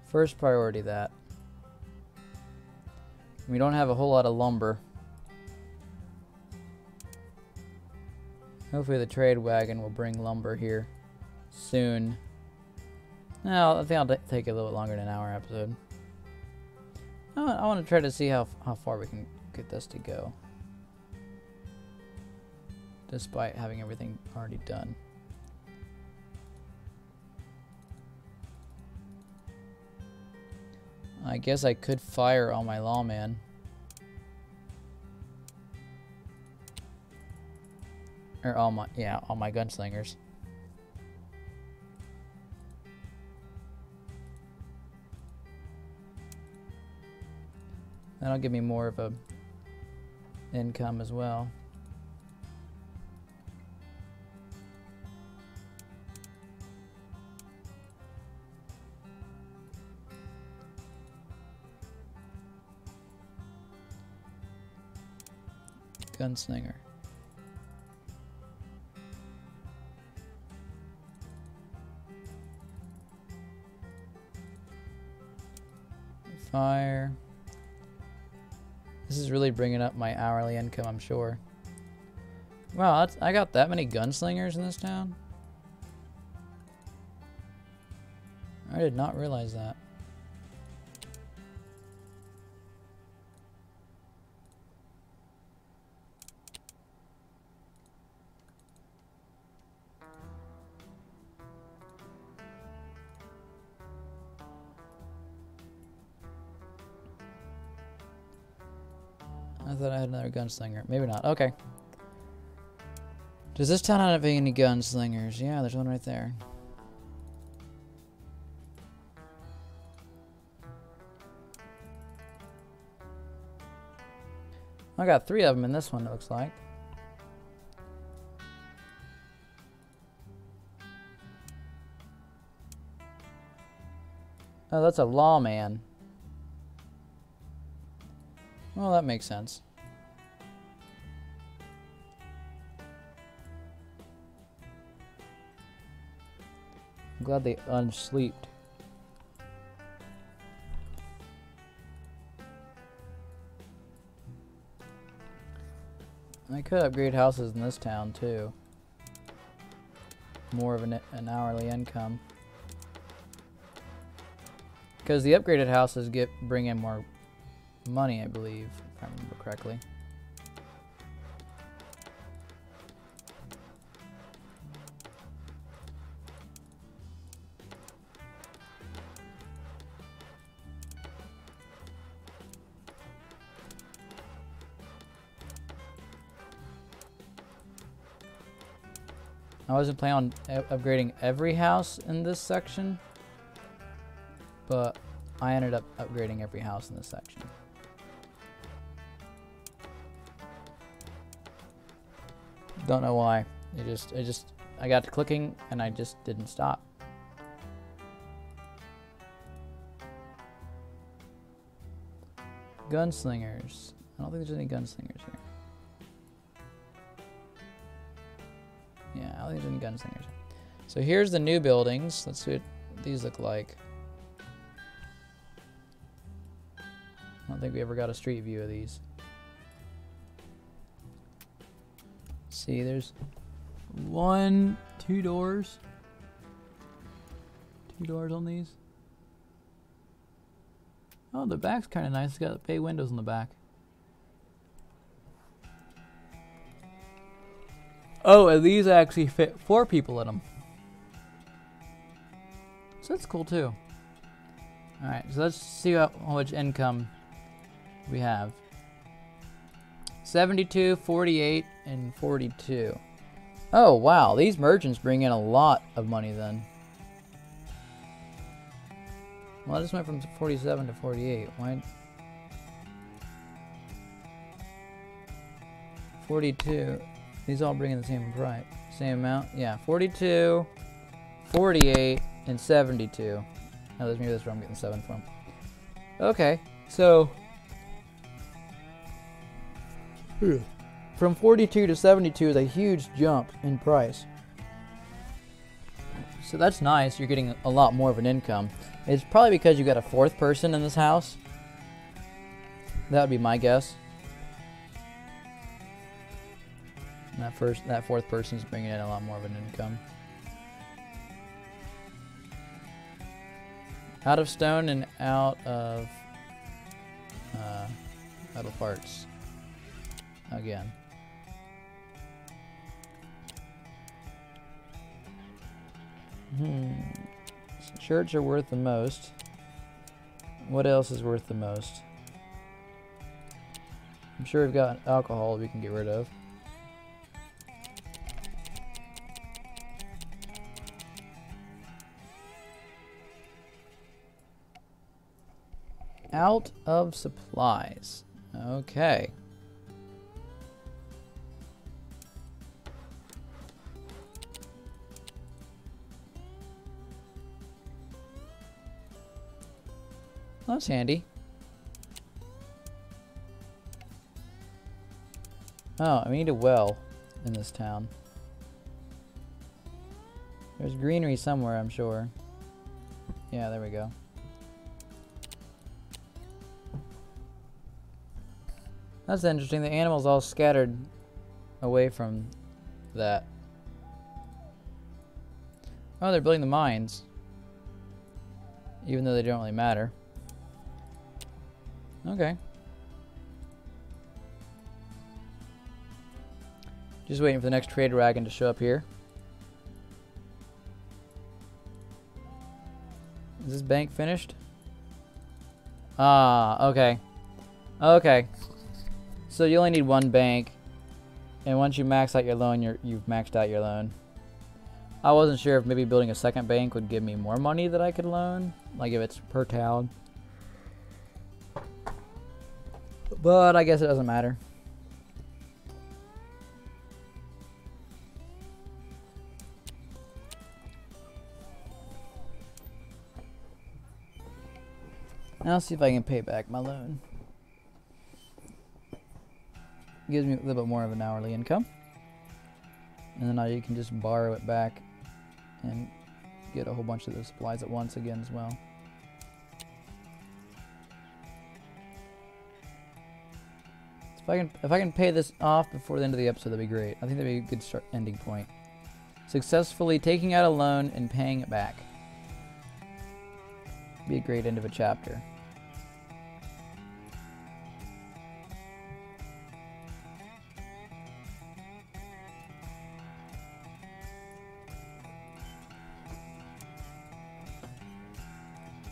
First priority that. We don't have a whole lot of lumber. Hopefully the trade wagon will bring lumber here soon. No, I think I'll take a little bit longer than an hour episode. I want to try to see how far we can get this to go. Despite having everything already done. I guess I could fire all my lawmen. Or all my gunslingers. That'll give me more of a income as well. Gunslinger. Fire. This is really bringing up my hourly income, I'm sure. Wow, I got that many gunslingers in this town? I did not realize that. I thought I had another gunslinger. Maybe not. Okay. Does this town have any gunslingers? Yeah, there's one right there. I got 3 of them in this one, it looks like. Oh, that's a lawman. Well, that makes sense. I'm glad they unsleeped. I could upgrade houses in this town too. More of an hourly income. Because the upgraded houses bring in more money, I believe, if I remember correctly. I wasn't planning on upgrading every house in this section, but I ended up upgrading every house in this section. Don't know why. I got to clicking and I just didn't stop. Gunslingers. I don't think there's any gunslingers here. Yeah, I don't think there's any gunslingers. So here's the new buildings. Let's see what these look like. I don't think we ever got a street view of these. See, there's 2 doors. 2 doors on these. Oh, the back's kind of nice. It's got bay windows in the back. Oh, and these actually fit 4 people in them. So that's cool too. Alright, so let's see how much income we have. 72, 48, and 42. Oh, wow. These merchants bring in a lot of money then. Well, I just went from 47 to 48. Why? 42. These all bring in the same price. Same amount? Yeah. 42, 48, and 72. Oh, maybe that's where I'm getting 7 from. Okay. So from 42 to 72 is a huge jump in price. So that's nice. You're getting a lot more of an income. It's probably because you got a 4th person in this house. That would be my guess. And that 4th person is bringing in a lot more of an income. Out of stone and out of metal parts. Again. Shirts are worth the most. What else is worth the most? I'm sure we've got alcohol we can get rid of. Out of supplies. Okay. That's handy. Oh, we need a well in this town. There's greenery somewhere, I'm sure. Yeah, there we go. That's interesting. The animals all scattered away from that. Oh, they're building the mines. Even though they don't really matter. Okay. Just waiting for the next trade wagon to show up here. Is this bank finished? Ah, okay. Okay. So you only need 1 bank. And once you max out your loan, you've maxed out your loan. I wasn't sure if maybe building a 2nd bank would give me more money that I could loan. Like if it's per town. But I guess it doesn't matter. Now let's see if I can pay back my loan. Gives me a little bit more of an hourly income. And then you can just borrow it back and get a whole bunch of those supplies at once again as well. If I can pay this off before the end of the episode, that'd be great. I think that'd be a good ending point. Successfully taking out a loan and paying it back. Be a great end of a chapter.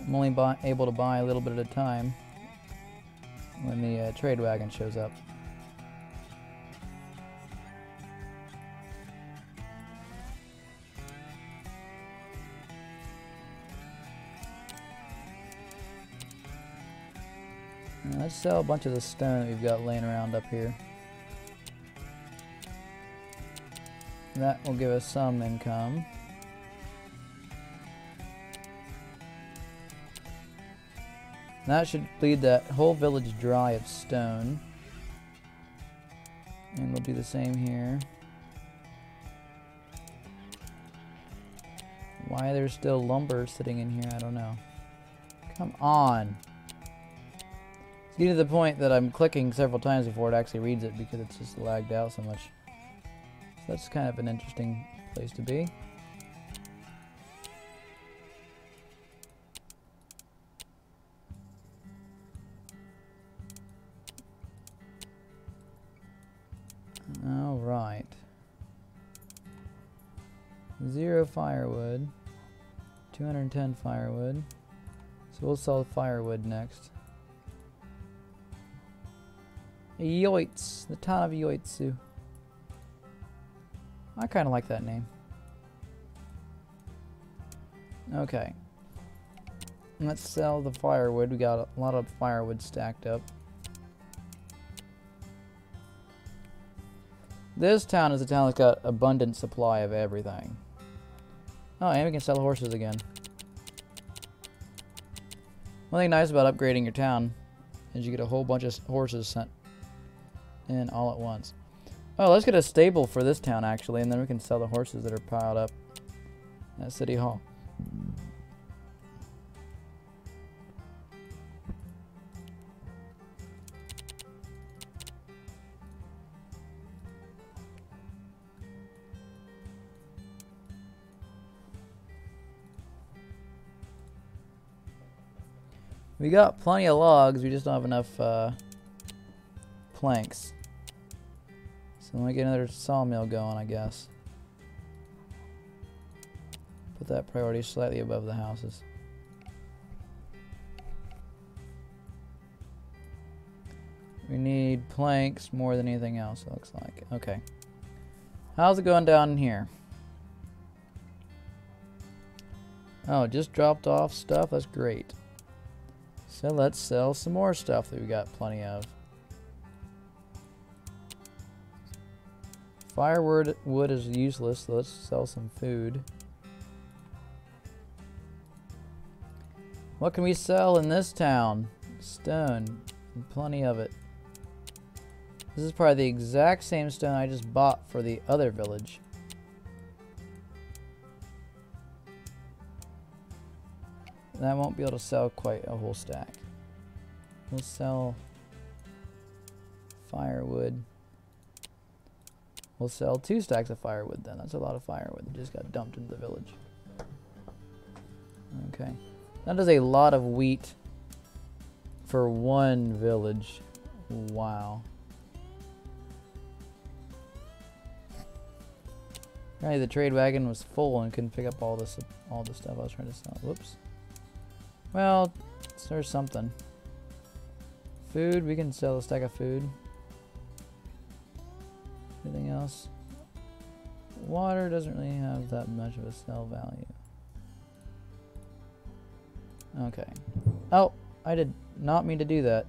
I'm only able to buy a little bit at a time when the trade wagon shows up. Let's sell a bunch of the stone that we've got laying around up here. That will give us some income. That should leave that whole village dry of stone. And we'll do the same here. Why there's still lumber sitting in here, I don't know. Come on. It's getting to the point that I'm clicking several times before it actually reads it because it's just lagged out so much. So that's kind of an interesting place to be. Alright. 0 firewood. 210 firewood. So we'll sell firewood next. Yoitz. The town of Yoitsu. I kind of like that name. Okay. Let's sell the firewood. We got a lot of firewood stacked up. This town is a town that's got abundant supply of everything. Oh, and we can sell horses again. One thing nice about upgrading your town is you get a whole bunch of horses sent in all at once. Oh, let's get a stable for this town actually, and then we can sell the horses that are piled up at City Hall. We got plenty of logs, we just don't have enough planks. So let me get another sawmill going, I guess. Put that priority slightly above the houses. We need planks more than anything else, it looks like. Okay. How's it going down here? Oh, just dropped off stuff? That's great. So let's sell some more stuff that we got plenty of. Firewood is useless, so let's sell some food. What can we sell in this town? Stone. And plenty of it. This is probably the exact same stone I just bought for the other village. And I won't be able to sell quite a whole stack. We'll sell firewood. We'll sell 2 stacks of firewood then. That's a lot of firewood that just got dumped into the village. Okay. That is a lot of wheat for one village. Wow. Apparently the trade wagon was full and couldn't pick up all the stuff I was trying to sell. Whoops. Well, there's something. Food, we can sell a stack of food. Anything else? Water doesn't really have that much of a sell value. Okay. Oh, I did not mean to do that.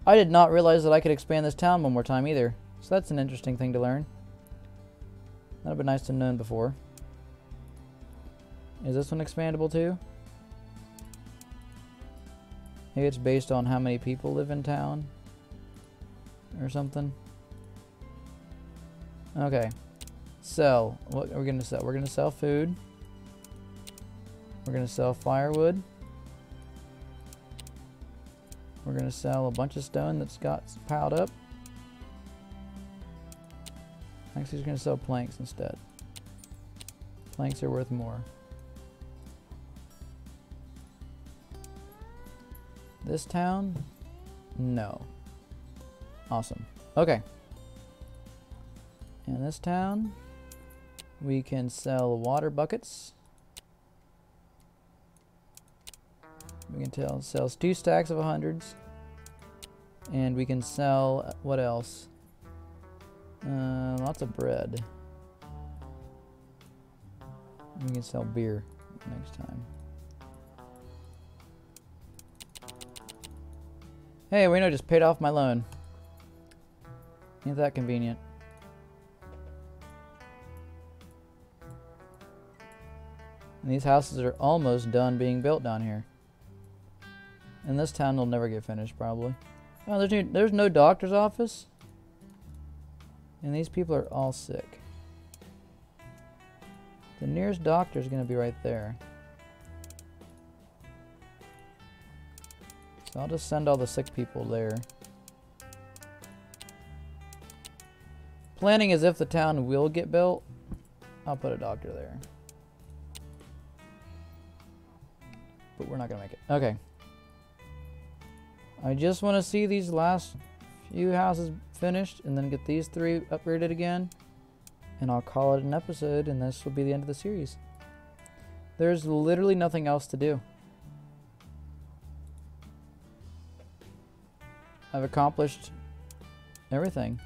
I did not realize that I could expand this town one more time either. So that's an interesting thing to learn. That would have been nice to have known before. Is this one expandable too? Maybe it's based on how many people live in town or something. Okay. Sell. What are we going to sell? We're going to sell food. We're going to sell firewood. We're going to sell a bunch of stone that's got piled up. Actually, we're going to sell planks instead. Planks are worth more. This town? No. Awesome. Okay. In this town, we can sell water buckets. We can sell 2 stacks of 100s. And we can sell, what else? Lots of bread. We can sell beer next time. Hey, Reno just paid off my loan. Ain't that convenient? And these houses are almost done being built down here. And this town will never get finished, probably. Oh, there's no doctor's office? And these people are all sick. The nearest doctor is going to be right there. So I'll just send all the sick people there. Planning as if the town will get built. I'll put a doctor there. But we're not going to make it. Okay. I just want to see these last few houses finished and then get these 3 upgraded again. And I'll call it an episode, and this will be the end of the series. There's literally nothing else to do. I've accomplished everything.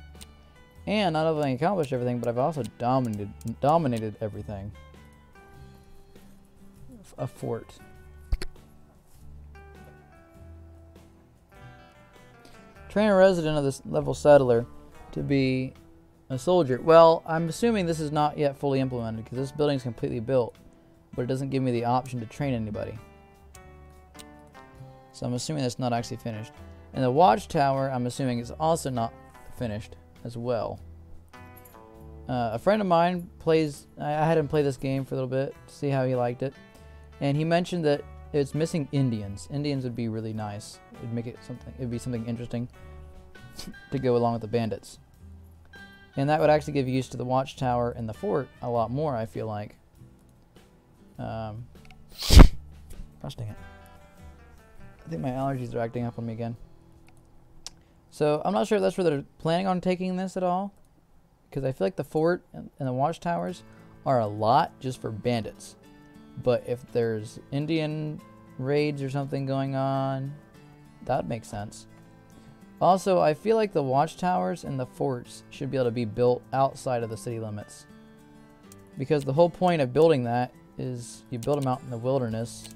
And not only accomplished everything, but I've also dominated everything. A fort. Train a resident of this level settler to be a soldier. Well, I'm assuming this is not yet fully implemented because this building is completely built, but it doesn't give me the option to train anybody. So I'm assuming that's not actually finished. And the watchtower, I'm assuming, is also not finished as well. A friend of mine plays. I had him play this game for a little bit to see how he liked it, and he mentioned that it's missing Indians. Indians would be really nice. It'd make it something. It'd be something interesting to go along with the bandits. And that would actually give use to the watchtower and the fort a lot more, I feel like. Gosh dang it. I think my allergies are acting up on me again. So I'm not sure if that's where they're planning on taking this at all. Because I feel like the fort and the watchtowers are a lot just for bandits. But if there's Indian raids or something going on, that makes sense. Also, I feel like the watchtowers and the forts should be able to be built outside of the city limits. Because the whole point of building that is you build them out in the wilderness,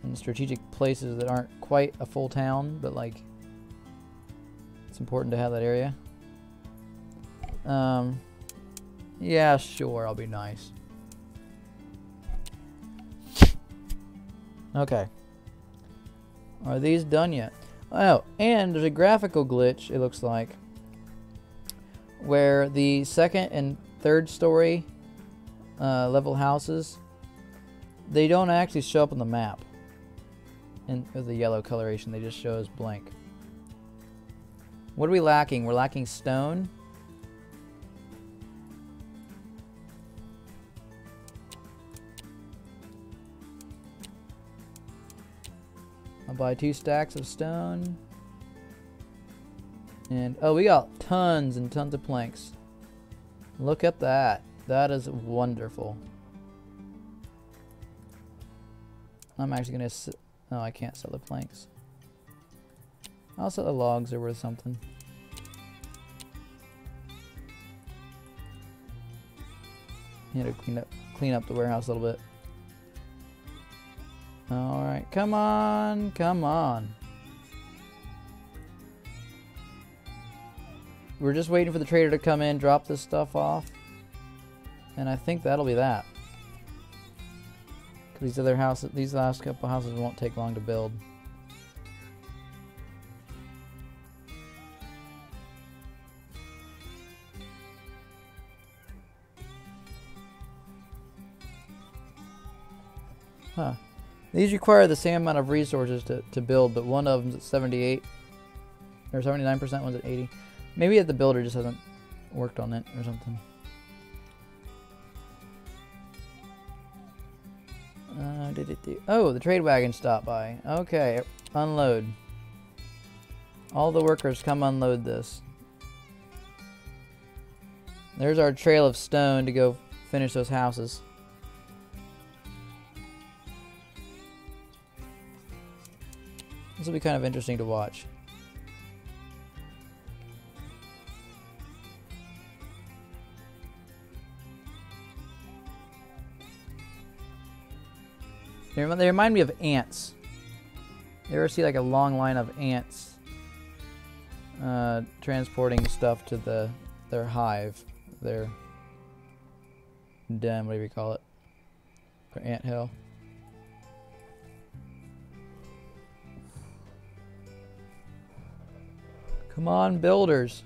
in strategic places that aren't quite a full town, but like it's important to have that area. Yeah, sure, I'll be nice. Okay. Are these done yet? Oh, and there's a graphical glitch, it looks like, where the second and third story level houses, they don't actually show up on the map in the yellow coloration. They just show as blank. What are we lacking? We're lacking stone. I'll buy 2 stacks of stone. And, oh, we got tons and tons of planks. Look at that. That is wonderful. I'm actually going to... Oh, I can't sell the planks. I'll sell the logs. They're worth something. Need to clean up the warehouse a little bit. Alright, come on, come on. We're just waiting for the trader to come in, drop this stuff off. And I think that'll be that. Because these other houses, these last couple houses won't take long to build. Huh. These require the same amount of resources to build, but one of them's at 78 or 79%, one's at 80. Maybe the builder just hasn't worked on it or something. Oh, the trade wagon stopped by. Okay, unload. All the workers come unload this. There's our trail of stone to go finish those houses. This will be kind of interesting to watch. They remind me of ants. You ever see like a long line of ants transporting stuff to their hive, their den, whatever you call it, their ant hill? Come on, builders.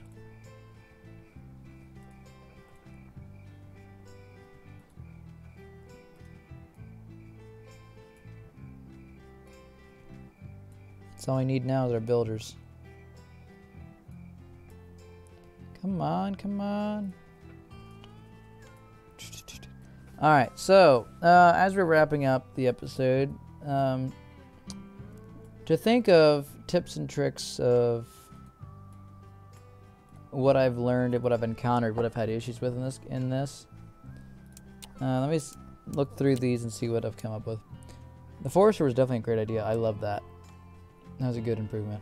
That's all we need now is our builders. Come on, come on. Alright, so as we're wrapping up the episode, to think of tips and tricks of what I've learned, what I've encountered, what I've had issues with in this. Let me look through these and see what I've come up with. The Forester was definitely a great idea. I love that. That was a good improvement.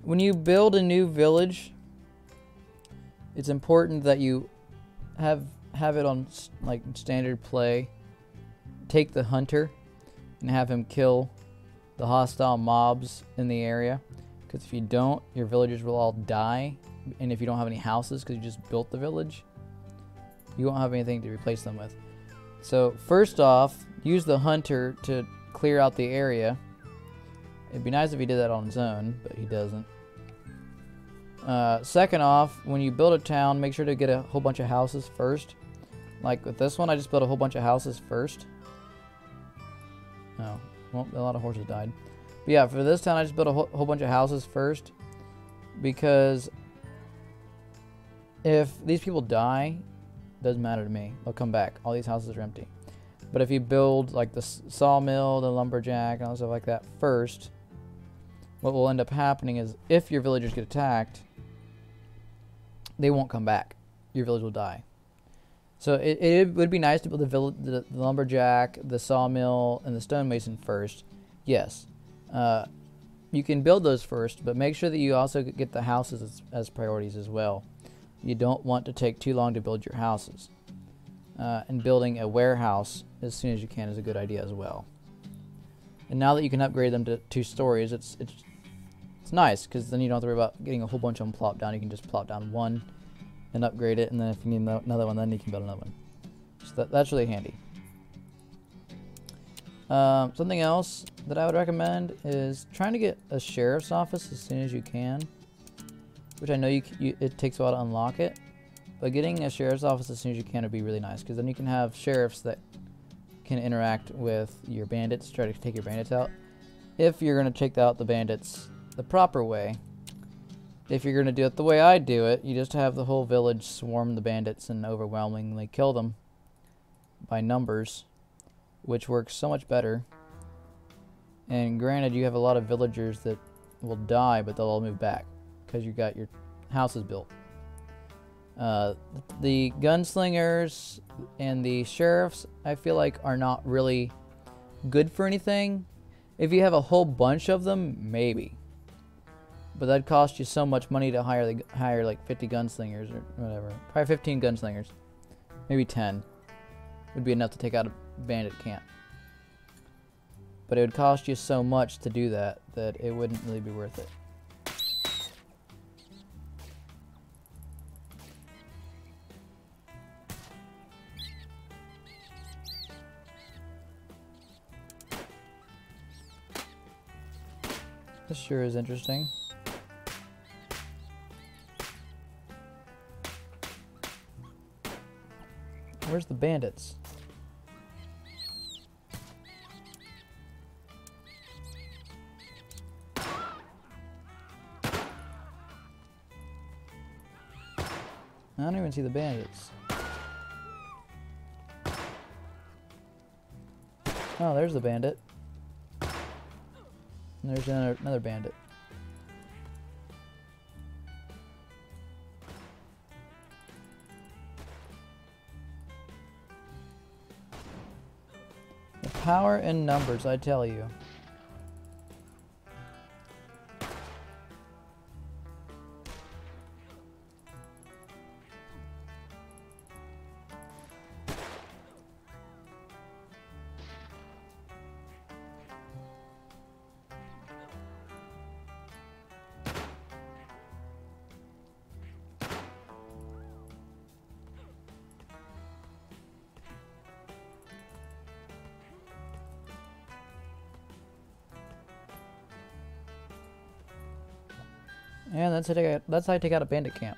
When you build a new village, it's important that you have it on like standard play. Take the hunter and have him kill the hostile mobs in the area, because if you don't, your villagers will all die, and if you don't have any houses because you just built the village, you won't have anything to replace them with. So first off, use the hunter to clear out the area. It'd be nice if he did that on his own, but he doesn't. Second off, when you build a town, make sure to get a whole bunch of houses first. Like with this one, I just built a whole bunch of houses first. Oh, well, a lot of horses died. But yeah, for this town, I just built a whole bunch of houses first, because if these people die, it doesn't matter to me. They'll come back. All these houses are empty. But if you build like the sawmill, the lumberjack, and all stuff like that first, what will end up happening is if your villagers get attacked, they won't come back. Your village will die. So it would be nice to build the lumberjack, the sawmill, and the stonemason first. Yes. You can build those first, but make sure that you also get the houses as priorities as well. You don't want to take too long to build your houses. And building a warehouse as soon as you can is a good idea as well. And now that you can upgrade them to 2 stories, it's nice, because then you don't have to worry about getting a whole bunch of them plopped down. You can just plop down one and upgrade it, and then if you need another one, then you can build another one. So that's really handy. Something else that I would recommend is trying to get a sheriff's office as soon as you can, which I know it takes a while to unlock it, but getting a sheriff's office as soon as you can would be really nice, because then you can have sheriffs that can interact with your bandits, try to take your bandits out. If you're going to take out the bandits the proper way, if you're going to do it the way I do it, you just have the whole village swarm the bandits and overwhelmingly kill them by numbers, which works so much better. And granted, you have a lot of villagers that will die, but they'll all move back because you got your houses built. The gunslingers and the sheriffs, I feel like, are not really good for anything. If you have a whole bunch of them, maybe. But that'd cost you so much money to hire like 50 gunslingers or whatever. Probably 15 gunslingers. Maybe 10 would be enough to take out a bandit camp. But it would cost you so much to do that it wouldn't really be worth it. This sure is interesting. Where's the bandits? I don't even see the bandits. Oh, there's the bandit. And there's another bandit. The power in numbers, I tell you. And that's how I take out a bandit camp.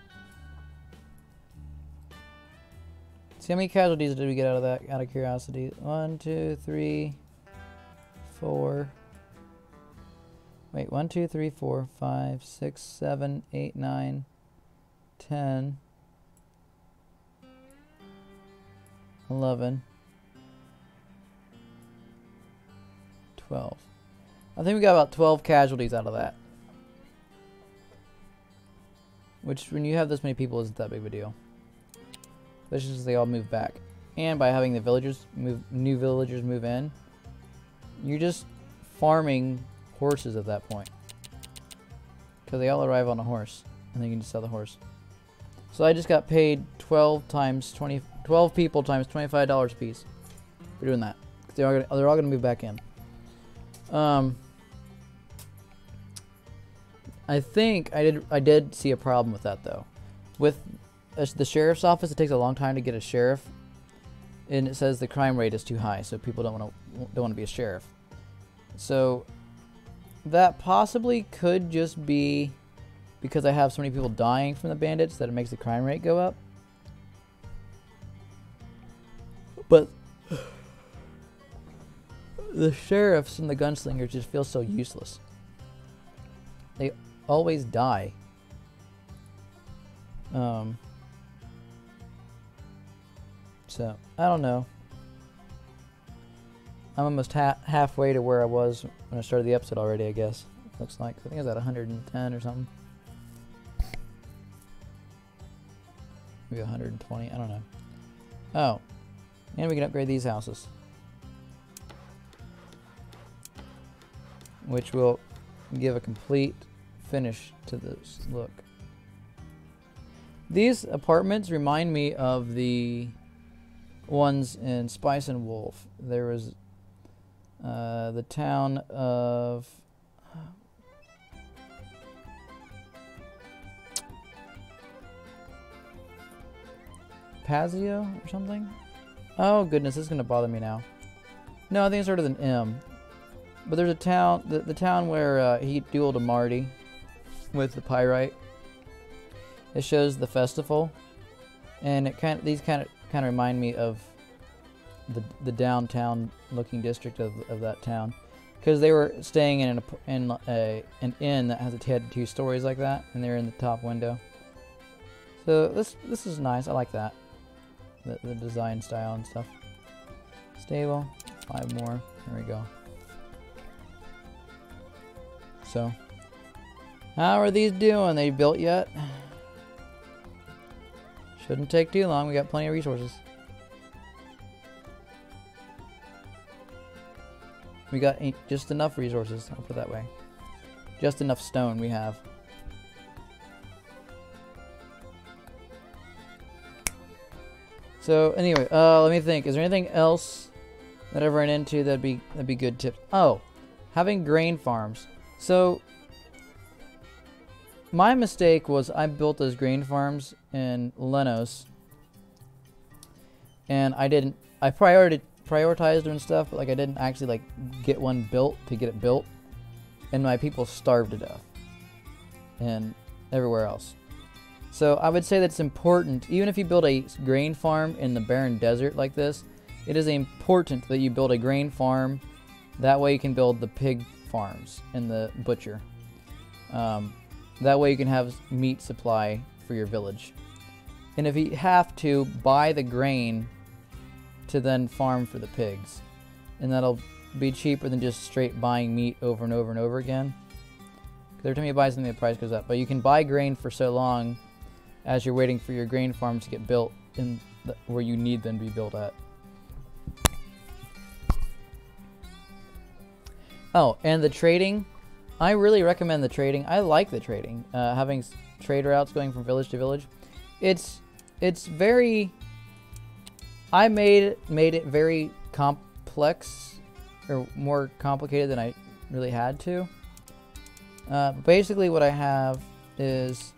See how many casualties did we get out of that, out of curiosity? 1, 2, 3, 4. Wait, 1, 2, 3, 4, 5, 6, 7, 8, 9, 10, 11, 12. I think we got about 12 casualties out of that. Which, when you have this many people, isn't that big of a deal. Especially since they all move back. And by having the new villagers move in, you're just farming horses at that point. Because they all arrive on a horse. And then you can just sell the horse. So I just got paid 12 people times $25 a piece for doing that. They're all going to move back in. I think I did see a problem with that though. With the sheriff's office, it takes a long time to get a sheriff, and it says the crime rate is too high, so people don't want to be a sheriff. So that possibly could just be because I have so many people dying from the bandits that it makes the crime rate go up. But the sheriffs and the gunslingers just feel so useless. They always die. So, I don't know. I'm almost halfway to where I was when I started the episode already, I guess. Looks like. I think I was at 110 or something. Maybe 120. I don't know. Oh. And we can upgrade these houses. Which will give a complete finish to this look. These apartments remind me of the ones in Spice and Wolf. There was the town of Pazio or something. Oh goodness, this is gonna bother me now. No, I think it started with an M. But there's a town, the town where he dueled a Marty with the pyrite. It shows the festival, and these kind of remind me of the downtown looking district of that town, because they were staying in an inn that had 2 stories like that, and they're in the top window. So this is nice. I like that, the design style and stuff. Stable, 5 more. There we go. So, how are these doing? They built yet? Shouldn't take too long. We got plenty of resources. We got just enough resources. I'll put it that way. Just enough stone we have. So anyway, let me think. Is there anything else that I've run into that'd be good tips? Oh, having grain farms. So my mistake was I built those grain farms in Lenos, and I prioritized them and stuff, but like I didn't actually like get one built to get it built, and my people starved to death and everywhere else. So I would say that's important. Even if you build a grain farm in the barren desert like this, it is important that you build a grain farm. That way you can build the pig farms and the butcher. That way you can have meat supply for your village. And if you have to, buy the grain to then farm for the pigs. And that'll be cheaper than just straight buying meat over and over and over again. Because every time you buy something, the price goes up. But you can buy grain for so long as you're waiting for your grain farms to get built in where you need them to be built at. Oh, and the trading. I really recommend the trading. I like the trading. Having trade routes going from village to village. It's very... I made it very complex, or more complicated than I really had to. Basically what I have is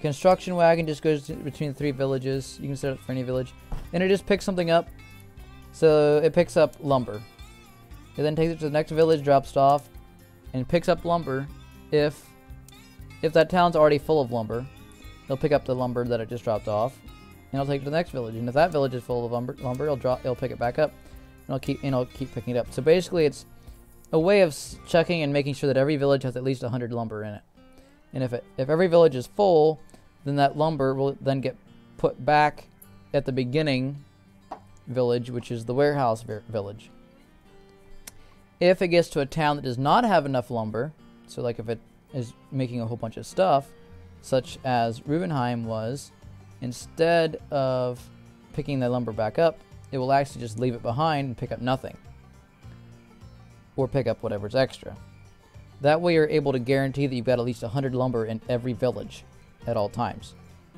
construction wagon just goes between the 3 villages. You can set it for any village. And it just picks something up. So it picks up lumber. It then takes it to the next village, drops it off, and picks up lumber if if that town's already full of lumber, they'll pick up the lumber that it just dropped off, and it'll take it to the next village. And if that village is full of lumber, it'll pick it back up, and it'll keep picking it up. So basically, it's a way of checking and making sure that every village has at least 100 lumber in it. And if every village is full, then that lumber will then get put back at the beginning village, which is the warehouse village. If it gets to a town that does not have enough lumber, so like if it is making a whole bunch of stuff, such as Rubenheim was, instead of picking the lumber back up, it will actually just leave it behind and pick up nothing. Or pick up whatever's extra. That way you're able to guarantee that you've got at least 100 lumber in every village at all times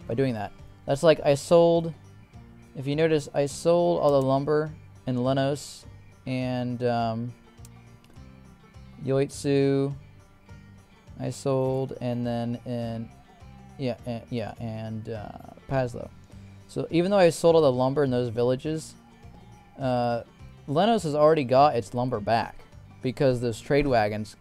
by doing that. That's like I sold, if you notice, I sold all the lumber in Lenos and Yoitsu. I sold, and then in Pazlo. So even though I sold all the lumber in those villages, Lenos has already got its lumber back because those trade wagons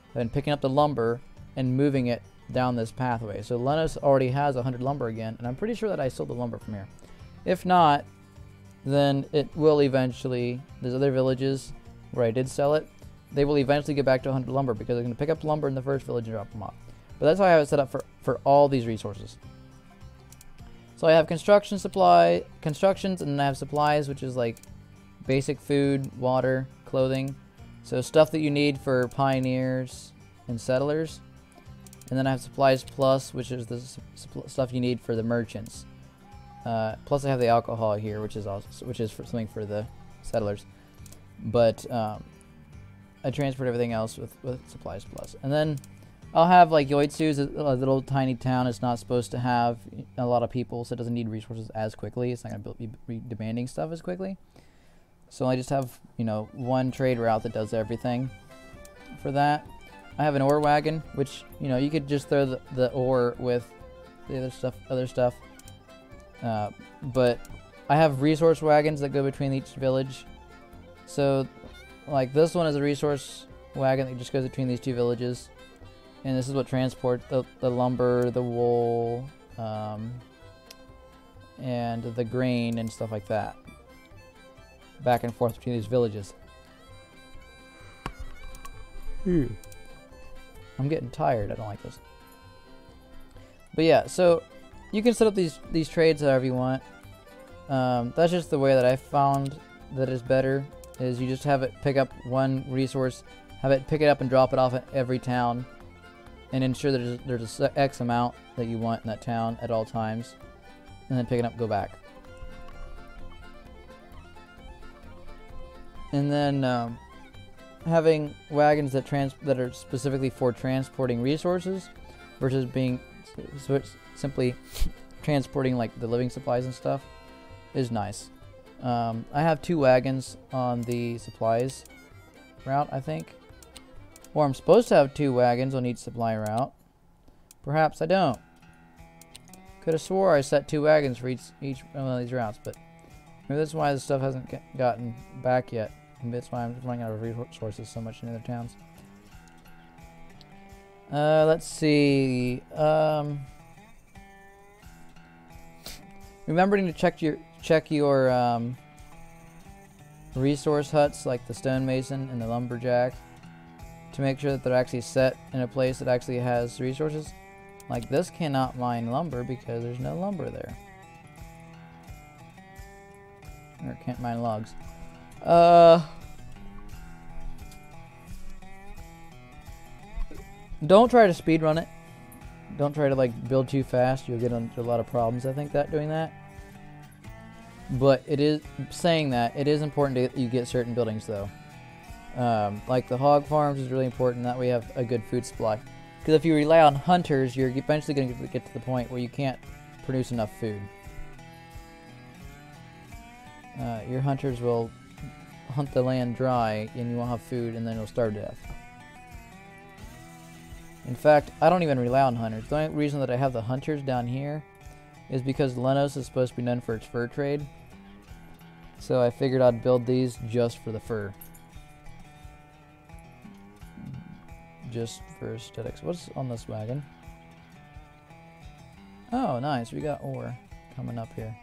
have been picking up the lumber and moving it down this pathway. So Lenos already has 100 lumber again, and I'm pretty sure that I sold the lumber from here. If not, then it will eventually, there's other villages where I did sell it, they will eventually get back to 100 lumber because they're going to pick up lumber in the first village and drop them off. But that's how I have it set up for all these resources. So I have constructions, and then I have supplies, which is like basic food, water, clothing. So stuff that you need for pioneers and settlers. And then I have supplies plus, which is the stuff you need for the merchants. Plus I have the alcohol here, which is something for the settlers. But I transport everything else with supplies plus. And then I'll have like Yoitsu is a little tiny town. It's not supposed to have a lot of people, so it doesn't need resources as quickly. It's not going to be demanding stuff as quickly. So I just have, you know, one trade route that does everything for that. I have an ore wagon, which, you know, you could just throw the ore with the other stuff. But I have resource wagons that go between each village. So, like, this one is a resource wagon that just goes between these two villages. And this is what transports the lumber, the wool, and the grain and stuff like that. Back and forth between these villages. I'm getting tired. I don't like this. But yeah, so you can set up these trades however you want. That's just the way that I found that is better. Is you just have it pick up one resource, have it pick it up and drop it off at every town, and ensure that there's a X amount that you want in that town at all times, and then pick it up and go back. And then having wagons that are specifically for transporting resources versus being simply transporting like the living supplies and stuff is nice. I have 2 wagons on the supplies route, I think. Or I'm supposed to have 2 wagons on each supply route. Perhaps I don't. Could have swore I set 2 wagons for each one of these routes, but maybe that's why this stuff hasn't gotten back yet. Maybe that's why I'm running out of resources so much in other towns. Let's see. Remembering to check your resource huts, like the stonemason and the lumberjack, to make sure that they're actually set in a place that actually has resources. Like this cannot mine lumber because there's no lumber there. Or can't mine logs. Don't try to speedrun it. Don't try to like build too fast. You'll get into a lot of problems, I think, doing that. But it is it is important that you get certain buildings though. Like the hog farms is really important. That way you have a good food supply. Because if you rely on hunters, you're eventually going to get to the point where you can't produce enough food. Your hunters will hunt the land dry and you won't have food, and then you'll starve to death. In fact, I don't even rely on hunters. The only reason that I have the hunters down here is because Lenos is supposed to be known for its fur trade. So I figured I'd build these just for the fur. Just for aesthetics. What's on this wagon? Oh, nice. We got ore coming up here.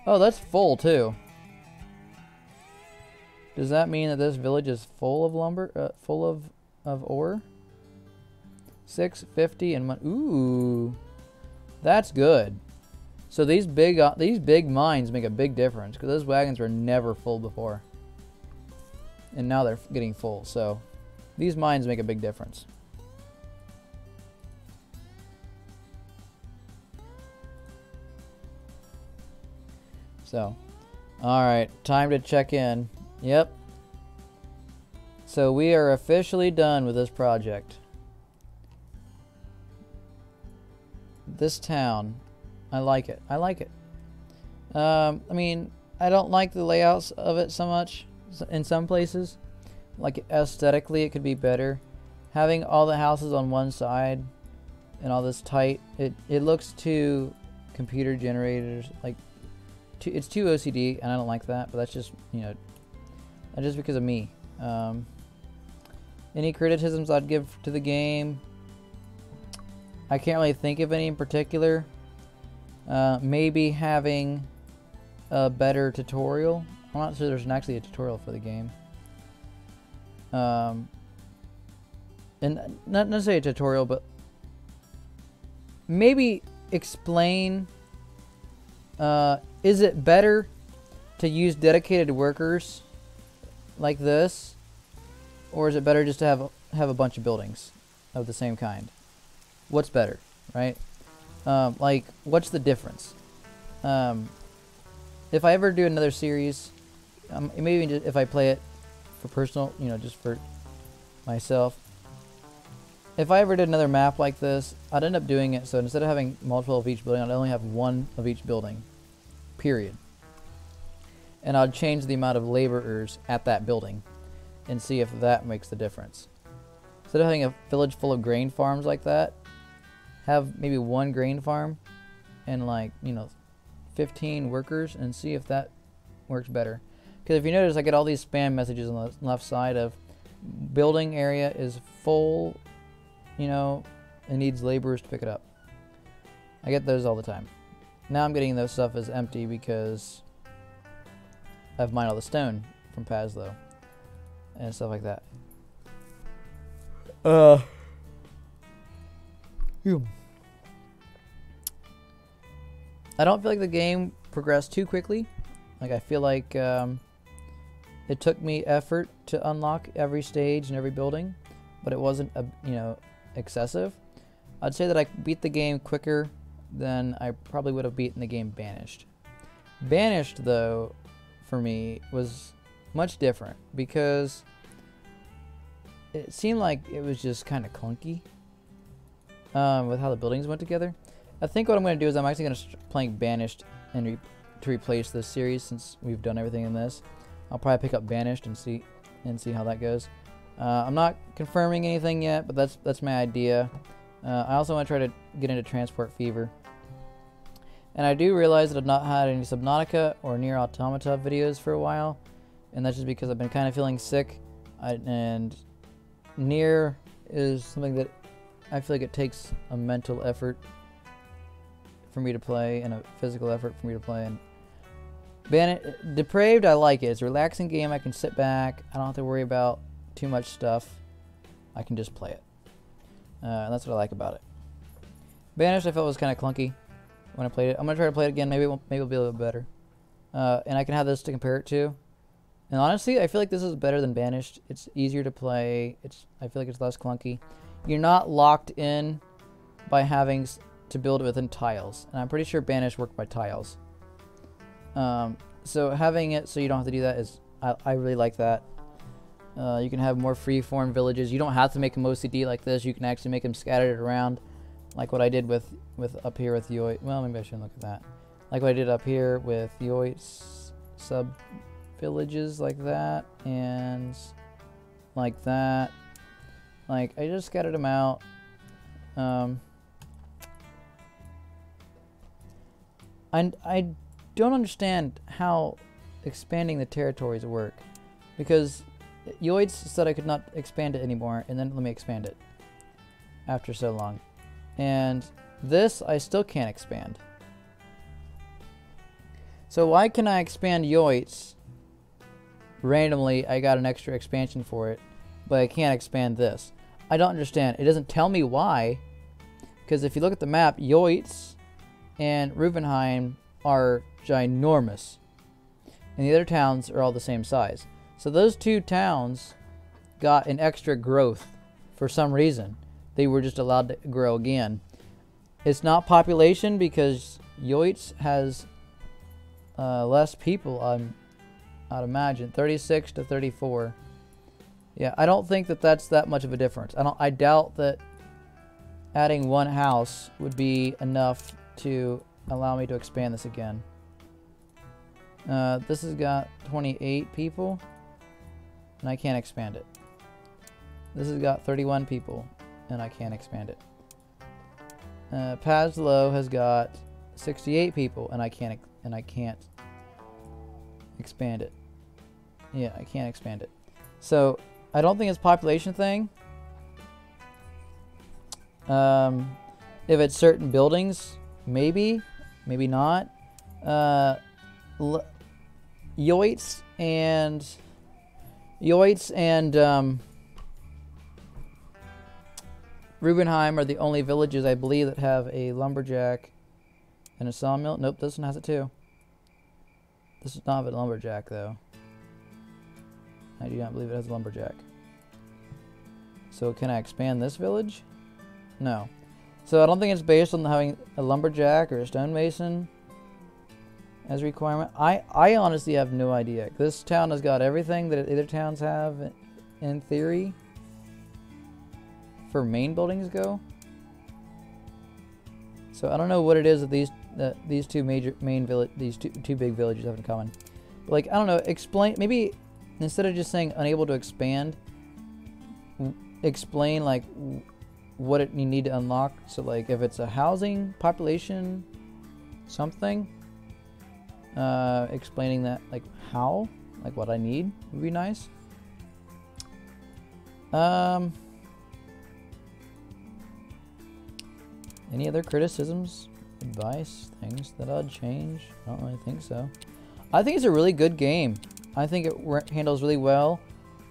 Oh, that's full too. Does that mean that this village is full of lumber? Full of ore? 650 and one. Ooh, that's good. So these big mines make a big difference because those wagons were never full before, and now they're getting full. So these mines make a big difference. So, all right, time to check in. Yep. So we are officially done with this project. This town, I like it. I like it. I mean, I don't like the layouts of it so much in some places. Like aesthetically, it could be better. Having all the houses on one side and all this tight, it looks too computer generated. Like, it's too OCD, and I don't like that. But that's just, you know, that's just because of me. Any criticisms I'd give to the game? I can't really think of any in particular. Maybe having a better tutorial. I'm not sure there's actually a tutorial for the game. And not necessarily a tutorial, but maybe explain, is it better to use dedicated workers like this, or is it better just to have a bunch of buildings of the same kind? What's better, right? Like, what's the difference? If I ever do another series, maybe just if I play it for personal, you know, just for myself. If I ever did another map like this, I'd end up doing it so instead of having multiple of each building, I'd only have one of each building, period. And I'd change the amount of laborers at that building and see if that makes the difference. Instead of having a village full of grain farms like that, have maybe one grain farm and, like, you know, 15 workers and see if that works better. Because if you notice, I get all these spam messages on the left side of building area is full, you know, and needs laborers to pick it up. I get those all the time. Now I'm getting those stuff as empty because I've mined all the stone from Pazlo and stuff like that. I don't feel like the game progressed too quickly. Like, I feel like it took me effort to unlock every stage and every building, but it wasn't, you know, excessive. I'd say that I beat the game quicker than I probably would have beaten the game Banished. Banished, though, for me, was much different because it seemed like it was just kind of clunky with how the buildings went together. I think what I'm going to do is I'm actually going to start playing Banished and to replace this series since we've done everything in this. I'll probably pick up Banished and see how that goes. I'm not confirming anything yet, but that's my idea. I also want to try to get into Transport Fever. And I do realize that I've not had any Subnautica or Nier Automata videos for a while, and that's just because I've been kind of feeling sick. And Nier is something that I feel like it takes a mental effort for me to play and a physical effort for me to play. And Depraved, I like it. It's a relaxing game. I can sit back. I don't have to worry about too much stuff. I can just play it. And that's what I like about it. Banished, I felt was kind of clunky when I played it. I'm going to try to play it again. Maybe it'll be a little bit better. And I can have this to compare it to. And honestly, I feel like this is better than Banished. It's easier to play. I feel like it's less clunky. You're not locked in by having to build it within tiles. And I'm pretty sure Banished worked by tiles. So having it so you don't have to do that is, I really like that. You can have more free-form villages. You don't have to make them OCD like this. You can actually make them scattered around, like what I did with up here with Yoit. Well, maybe I shouldn't look at that. Like what I did up here with Yoit's sub-villages like that, and like that. Like, I just scattered them out. And I don't understand how expanding the territories work, because Yoids said I could not expand it anymore, and then let me expand it after so long. And this I still can't expand. So why can I expand Yoits? Randomly, I got an extra expansion for it, but I can't expand this. I don't understand. It doesn't tell me why, because if you look at the map, Yoits and Rubenheim are ginormous, and the other towns are all the same size. So those two towns got an extra growth for some reason. They were just allowed to grow again. It's not population because Yoits has less people, I'd imagine. 36 to 34. Yeah, I don't think that that's that much of a difference. I doubt that adding one house would be enough to allow me to expand this again. This has got 28 people, and I can't expand it. This has got 31 people, and I can't expand it. Pazlo has got 68 people, and I can't expand it. Yeah, I can't expand it. So I don't think it's a population thing. If it's certain buildings, maybe not. Yoits and Rubenheim are the only villages I believe that have a lumberjack and a sawmill. Nope, this one has it too. This is not a lumberjack though. I do not believe it has a lumberjack. So can I expand this village? No. So I don't think it's based on having a lumberjack or a stonemason as a requirement. I honestly have no idea. This town has got everything that other towns have in theory for main buildings go. So I don't know what it is that these two big villages have in common. But like, I don't know, explain, maybe instead of just saying unable to expand, explain like what you need to unlock. So like if it's a housing, population, something, explaining that, like how, like what I need would be nice. Any other criticisms, advice, things that I'd change? I don't really think so. I think it's a really good game. I think it handles really well.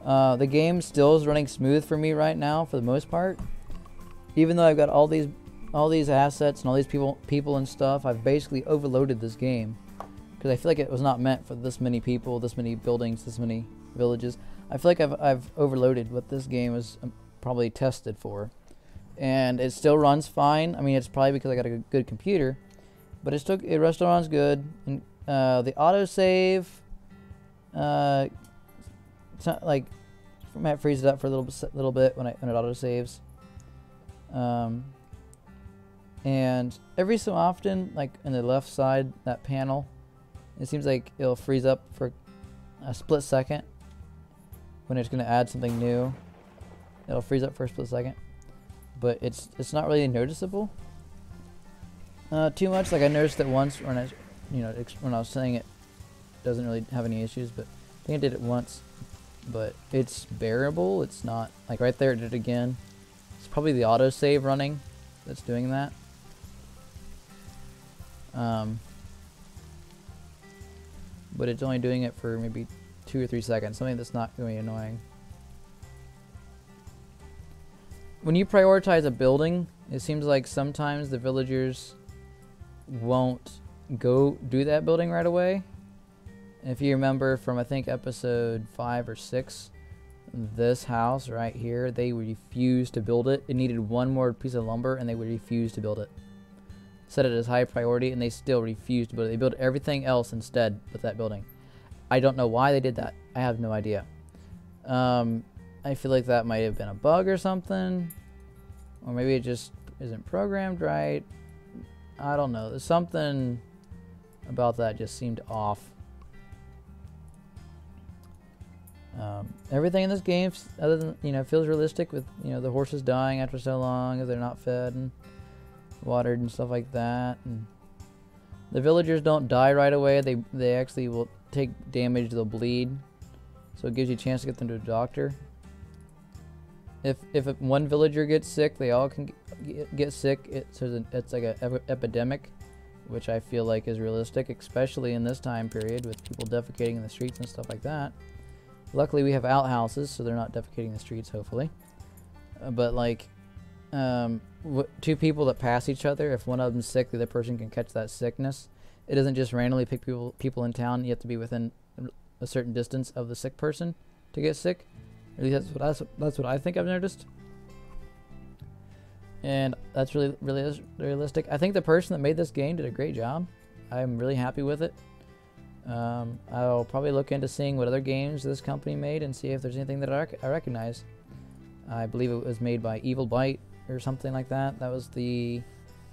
The game still is running smooth for me right now for the most part. Even though I've got all these assets and all these people and stuff, I've basically overloaded this game because I feel like it was not meant for this many people, this many buildings, this many villages. I feel like I've overloaded what this game was probably tested for. And it still runs fine. I mean, it's probably because I got a good computer, but it still runs good. And the autosave, it's not like might freeze it up for a little bit when it autosaves. And every so often, like in the left side, that panel, it seems like it'll freeze up for a split second when it's going to add something new. It'll freeze up for a split second. But it's not really noticeable too much. Like I noticed it once when I was saying it doesn't really have any issues, but I think I did it once. But it's bearable. It's not like right there it did it again. It's probably the autosave running that's doing that. But it's only doing it for maybe 2 or 3 seconds. Something that's not really annoying. When you prioritize a building, it seems like sometimes the villagers won't go do that building right away. And if you remember from I think episode 5 or 6, this house right here, they refused to build it. It needed one more piece of lumber and they would refuse to build it. Set it as high priority and they still refused to build it. They built everything else instead with that building. I don't know why they did that. I have no idea. I feel like that might have been a bug or something. Or maybe it just isn't programmed right. I don't know. There's something about that just seemed off. Everything in this game, other than, feels realistic with, the horses dying after so long if they're not fed and watered and stuff like that. And the villagers don't die right away. They actually will take damage. They'll bleed. So it gives you a chance to get them to a doctor. If one villager gets sick, they all can get sick. It's like a epidemic, which I feel like is realistic, especially in this time period with people defecating in the streets and stuff like that. Luckily, we have outhouses, so they're not defecating in the streets, hopefully. But like, two people that pass each other, if one of them's sick, the other person can catch that sickness. It doesn't just randomly pick people in town. You have to be within a certain distance of the sick person to get sick. At least that's what I think I've noticed. And that's really realistic. I think the person that made this game did a great job. I'm really happy with it. I'll probably look into seeing what other games this company made and see if there's anything that I recognize. I believe it was made by Evil Byte or something like that. That was the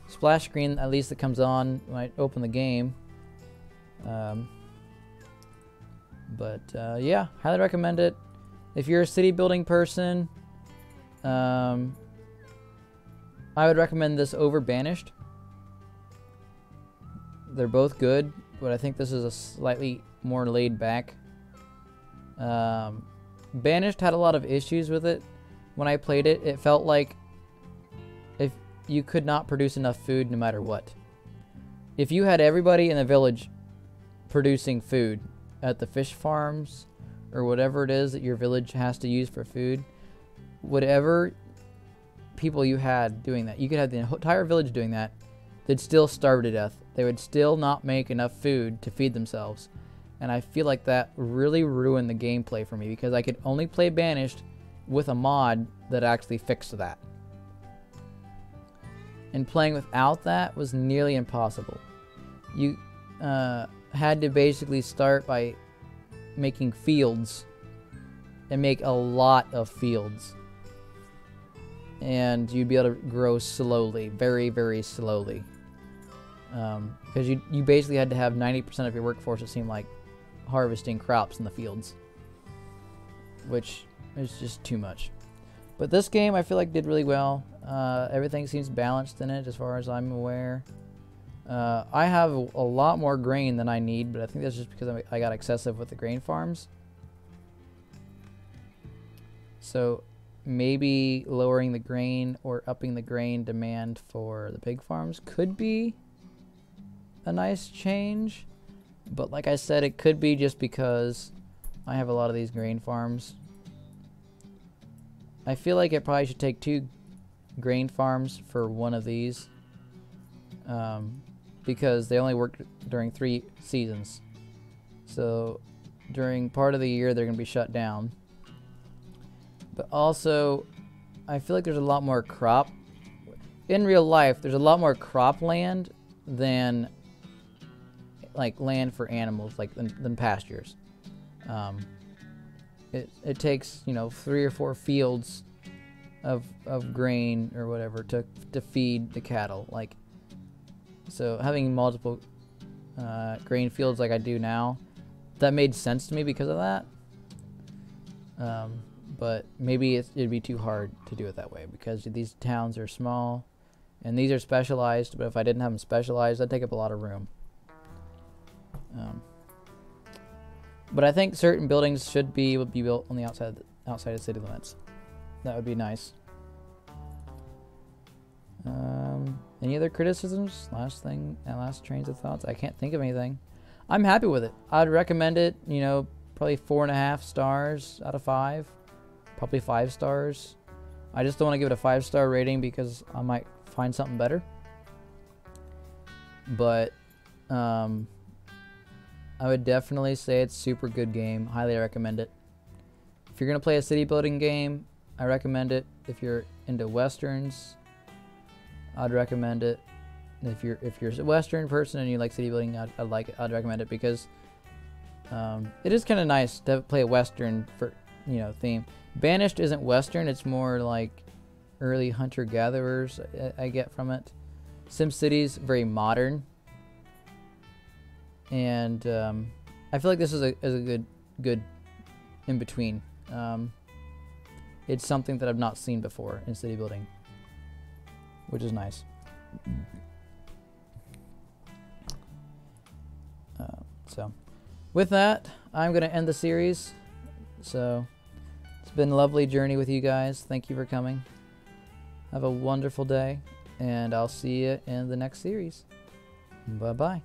splash screen, at least, that comes on when I open the game. Yeah, highly recommend it. If you're a city building person, I would recommend this over Banished. They're both good, but I think this is a slightly more laid back. Banished had a lot of issues with it. When I played it, it felt like if you could not produce enough food no matter what. If you had everybody in the village producing food at the fish farms or whatever it is that your village has to use for food, whatever people you had doing that, you could have the entire village doing that, they'd still starve to death. They would still not make enough food to feed themselves. And I feel like that really ruined the gameplay for me because I could only play Banished with a mod that actually fixed that. And playing without that was nearly impossible. You had to basically start by making fields and make a lot of fields. And you'd be able to grow slowly, very, very slowly. Because you basically had to have 90% of your workforce, it seemed like, harvesting crops in the fields. Which is just too much. But this game, I feel like, did really well. Everything seems balanced in it, as far as I'm aware. I have a lot more grain than I need, but I think that's just because I got excessive with the grain farms. So maybe lowering the grain or upping the grain demand for the pig farms could be a nice change. But like I said, it could be just because I have a lot of these grain farms. I feel like it probably should take 2 grain farms for one of these. Because they only work during 3 seasons. So during part of the year they're going to be shut down. But also, I feel like there's a lot more crop. In real life, there's a lot more cropland than like land for animals, like than pastures. It takes, you know, 3 or 4 fields of grain or whatever to feed the cattle. Like, so having multiple grain fields like I do now, that made sense to me because of that. But maybe it'd be too hard to do it that way because these towns are small and these are specialized. But if I didn't have them specialized, that'd take up a lot of room. But I think certain buildings should be built on the outside of city limits. That would be nice. Any other criticisms? Last trains of thoughts? I can't think of anything. I'm happy with it. I'd recommend it, you know, probably 4.5 stars out of 5. Probably 5 stars. I just don't want to give it a 5-star rating because I might find something better. But I would definitely say it's a super good game. Highly recommend it. If you're going to play a city building game, I recommend it. If you're into westerns, I'd recommend it. If you're a Western person and you like city building, I'd recommend it because it is kind of nice to play a Western for, you know, theme. Banished isn't Western; it's more like early hunter-gatherers. I get from it. SimCity's very modern, and I feel like this is a good in between. It's something that I've not seen before in city building, which is nice. So with that, I'm going to end the series. So It's been a lovely journey with you guys. Thank you for coming. Have a wonderful day, and I'll see you in the next series. Bye-bye.